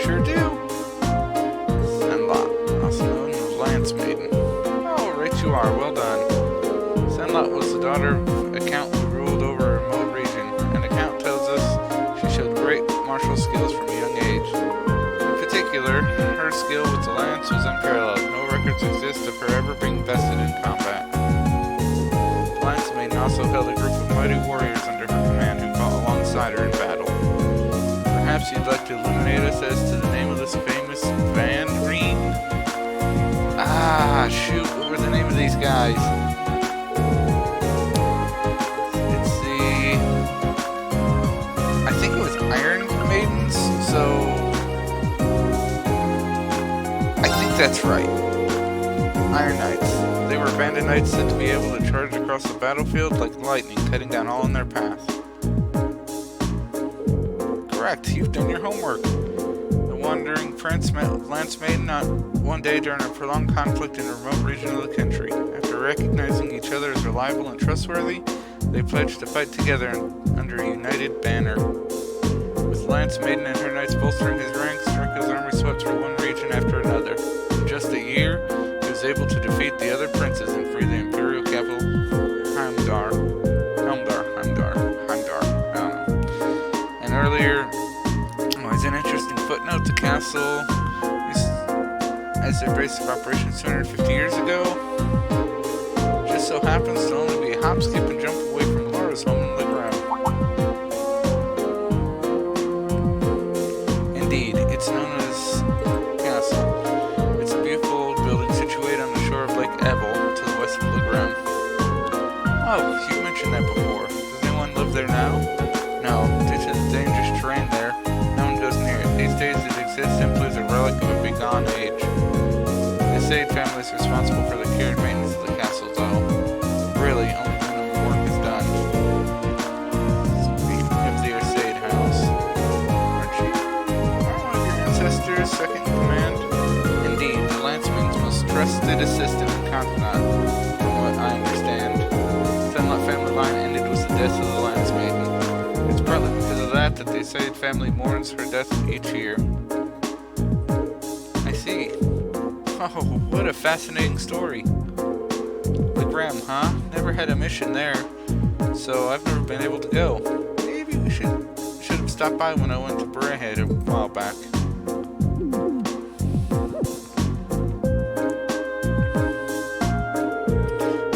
Sure do. Senlot, also known as Lance Maiden. Oh, right you are, well done. Senlot was the daughter of a count who ruled over a remote region. An account tells us she showed great martial skills from a young age. In particular, her skill with the lance was unparalleled. No records exist of her ever being bested in combat. Lance Maiden also held a group of mighty warriors under her command who fought alongside her in battle. Perhaps you'd like to illuminate us as to the name of this famous band, Green? Ah, shoot, what were the name of these guys? Let's see. I think it was Iron Maidens, so I think that's right. Iron Knights. They were bandit knights said to be able to charge across the battlefield like lightning, cutting down all in their path. Correct, you've done your homework. The wandering prince met with Lance Maiden one day during a prolonged conflict in a remote region of the country. After recognizing each other as reliable and trustworthy, they pledged to fight together under a united banner. With Lance Maiden and her knights bolstering his ranks, Draco's army swept through one region after another. In just a year, he was able to defeat the other princes and free the imperial capital, Heimdar. And earlier, was an interesting footnote. The castle, as their base of operations 250 years ago, just so happens to only be a hop, skip, and jump away from Laura's home in Legram. Indeed, it's known as Castle. It's a beautiful old building situated on the shore of Lake Ebel to the west of Legram. Oh, you mentioned that before. Does anyone live there now? No, due to the dangerous terrain there, no one goes near it. These days it exists simply as a relic of a bygone age. The Sade family is responsible for the care and maintenance of the castle, though. Really, only minimum work is done. Speaking of the Sade house, aren't one of your ancestors second in command? Indeed, the Lance Maiden's most trusted assistant and confidant, from what I understand. The Senlot family line ended with the death of the Lance Maiden. It's partly because of that the Sade family mourns her death each year. I see. Oh, what a fascinating story. Legram, huh? Never had a mission there, so I've never been able to go. Maybe we should have stopped by when I went to Braehead a while back.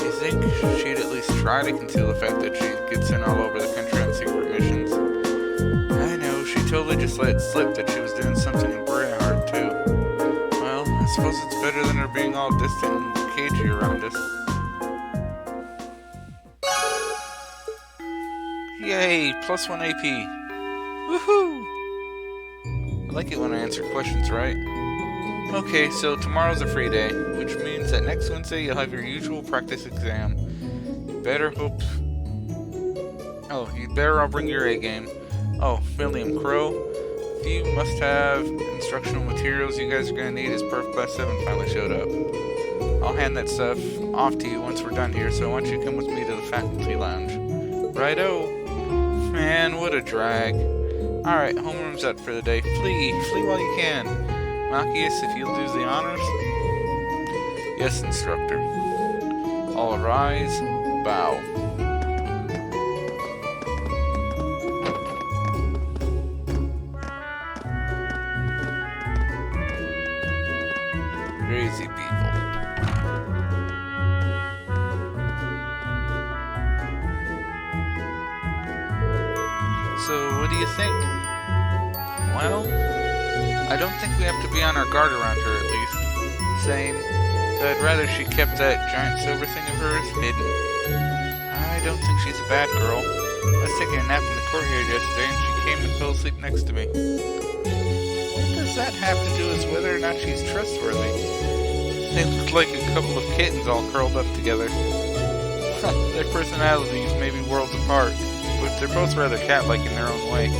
You think she'd at least try to conceal the fact that she gets in all over the country on secret missions? I know, she totally just let it slip that she was doing something in Braeheart, too. Well, I suppose it's better than her being all distant and cagey around us. Yay! +1 AP. Woohoo! I like it when I answer questions right. Okay, so tomorrow's a free day, which means that next Wednesday you'll have your usual practice exam. You better hope... Oh, you'd better all bring your A game. Oh, Milliam Crow. A few must-have instructional materials you guys are going to need as Perf Class 7 finally showed up. I'll hand that stuff off to you once we're done here, so I want you to come with me to the faculty lounge. Righto! Man, what a drag. Alright, homeroom's up for the day. Flee while you can. Machias, if you'll do the honors. Yes, instructor. All arise. Bow. Crazy people. So, what do you think? Well, I don't think we have to be on our guard around her, at least. Same. But I'd rather she kept that giant silver thing of hers hidden. I don't think she's a bad girl. I was taking a nap in the courtyard yesterday and she came and fell asleep next to me. What does that have to do with whether or not she's trustworthy? They look like a couple of kittens all curled up together. Their personalities may be worlds apart, but they're both rather cat-like in their own way.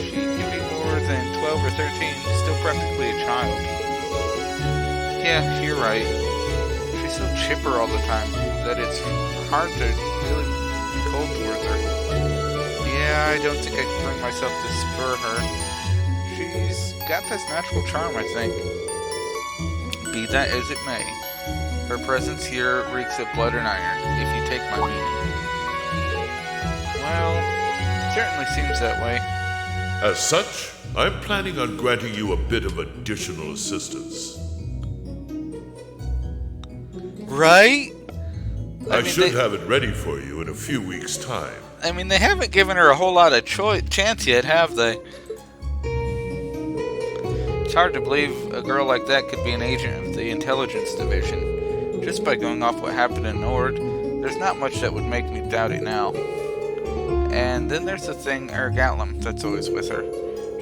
She can be more than 12 or 13, still practically a child. Yeah, you're right. She's so chipper all the time that it's hard to really be cold towards her. Yeah, I don't think I can bring myself to spur her. She's got this natural charm, I think. Be that as it may, her presence here reeks of blood and iron, if you take my meaning. Well, it certainly seems that way. As such, I'm planning on granting you a bit of additional assistance. Right? I should have it ready for you in a few weeks' time. I mean, they haven't given her a whole lot of chance yet, have they? It's hard to believe a girl like that could be an agent of the intelligence division. Just by going off what happened in Nord, there's not much that would make me doubt it now. And then there's the thing, Ergatlum, that's always with her.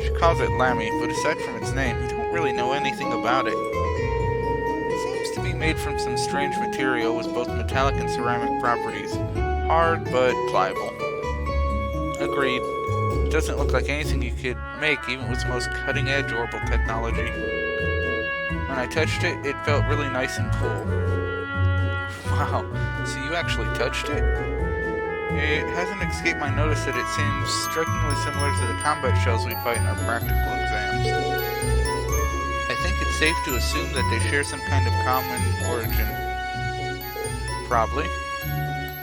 She calls it Lammy, but aside from its name, you don't really know anything about it. It seems to be made from some strange material with both metallic and ceramic properties. Hard, but pliable. Agreed. It doesn't look like anything you could make, even with the most cutting-edge orbital technology. When I touched it, it felt really nice and cool. Wow, so you actually touched it? It hasn't escaped my notice that it seems strikingly similar to the combat shells we fight in our practical exams. I think it's safe to assume that they share some kind of common origin. Probably.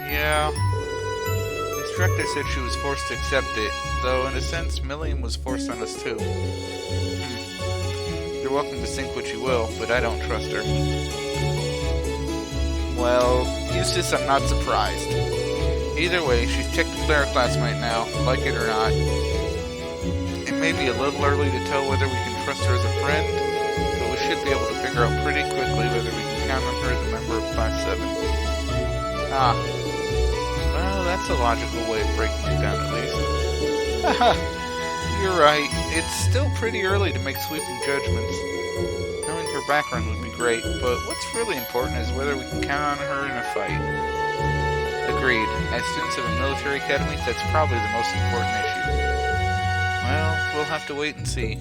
Yeah. The instructor said she was forced to accept it, though in a sense, Milliam was forced on us too. You're welcome to think what you will, but I don't trust her. Well, Eustace, I'm not surprised. Either way, she's technically our classmate now, like it or not. It may be a little early to tell whether we can trust her as a friend, but we should be able to figure out pretty quickly whether we can count on her as a member of Class 7. Ah. Well, that's a logical way of breaking it down, at least. Haha, you're right. It's still pretty early to make sweeping judgments. Knowing her background would be great, but what's really important is whether we can count on her in a fight. Agreed. As students of a military academy, that's probably the most important issue. Well, we'll have to wait and see.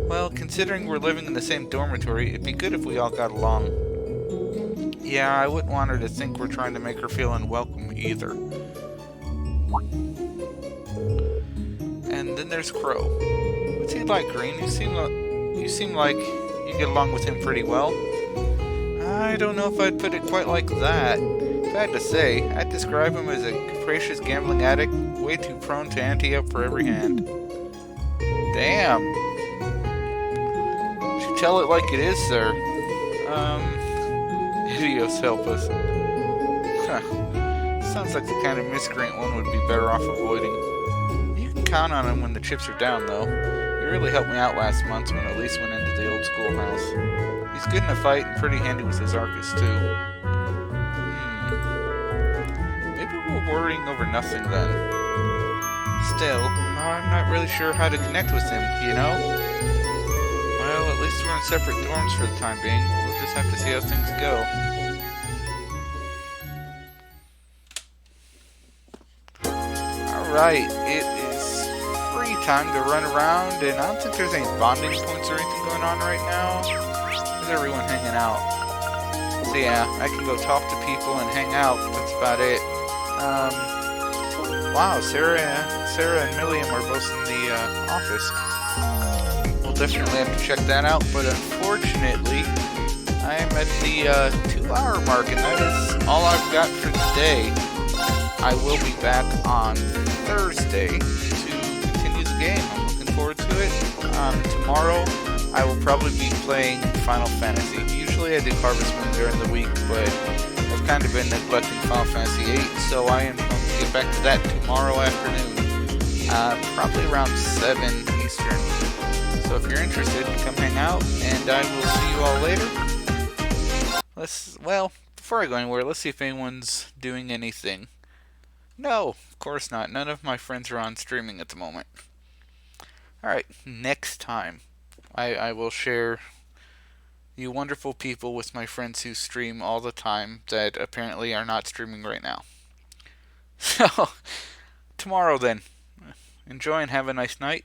Well, considering we're living in the same dormitory, it'd be good if we all got along. Yeah, I wouldn't want her to think we're trying to make her feel unwelcome either. And then there's Crow. What's he like, Green? You seem like you get along with him pretty well. I don't know if I'd put it quite like that. If I had to say, I'd describe him as a capricious gambling addict, way too prone to ante up for every hand. Damn. Should tell it like it is, sir. Idios help us. Sounds like the kind of miscreant one would be better off avoiding. You can count on him when the chips are down, though. He really helped me out last month when Elise went into the old schoolhouse. He's good in a fight and pretty handy with his Arcus, too. Maybe we'll worrying over nothing then. Still, I'm not really sure how to connect with him, you know? Well, at least we're in separate dorms for the time being. We'll just have to see how things go. Alright, it is free time to run around, and I don't think there's any bonding points or anything going on right now. There's everyone hanging out. So yeah, I can go talk to people and hang out. That's about it. Wow, Sarah and Milliam are both in the office. We'll definitely have to check that out, but unfortunately, I am at the 2-hour mark, and that is all I've got for today. I will be back on Thursday to continue the game. I'm looking forward to it. Tomorrow, I will probably be playing Final Fantasy. Usually I do Harvest Moon during the week, but I've kind of been neglecting Final Fantasy VIII, so I am going to get back to that tomorrow afternoon. Probably around 7 Eastern. So if you're interested, come hang out, and I will see you all later. Well, before I go anywhere, let's see if anyone's doing anything. No, of course not. None of my friends are on streaming at the moment. Alright, next time, I will share you wonderful people with my friends who stream all the time that apparently are not streaming right now. So, tomorrow then. Enjoy and have a nice night.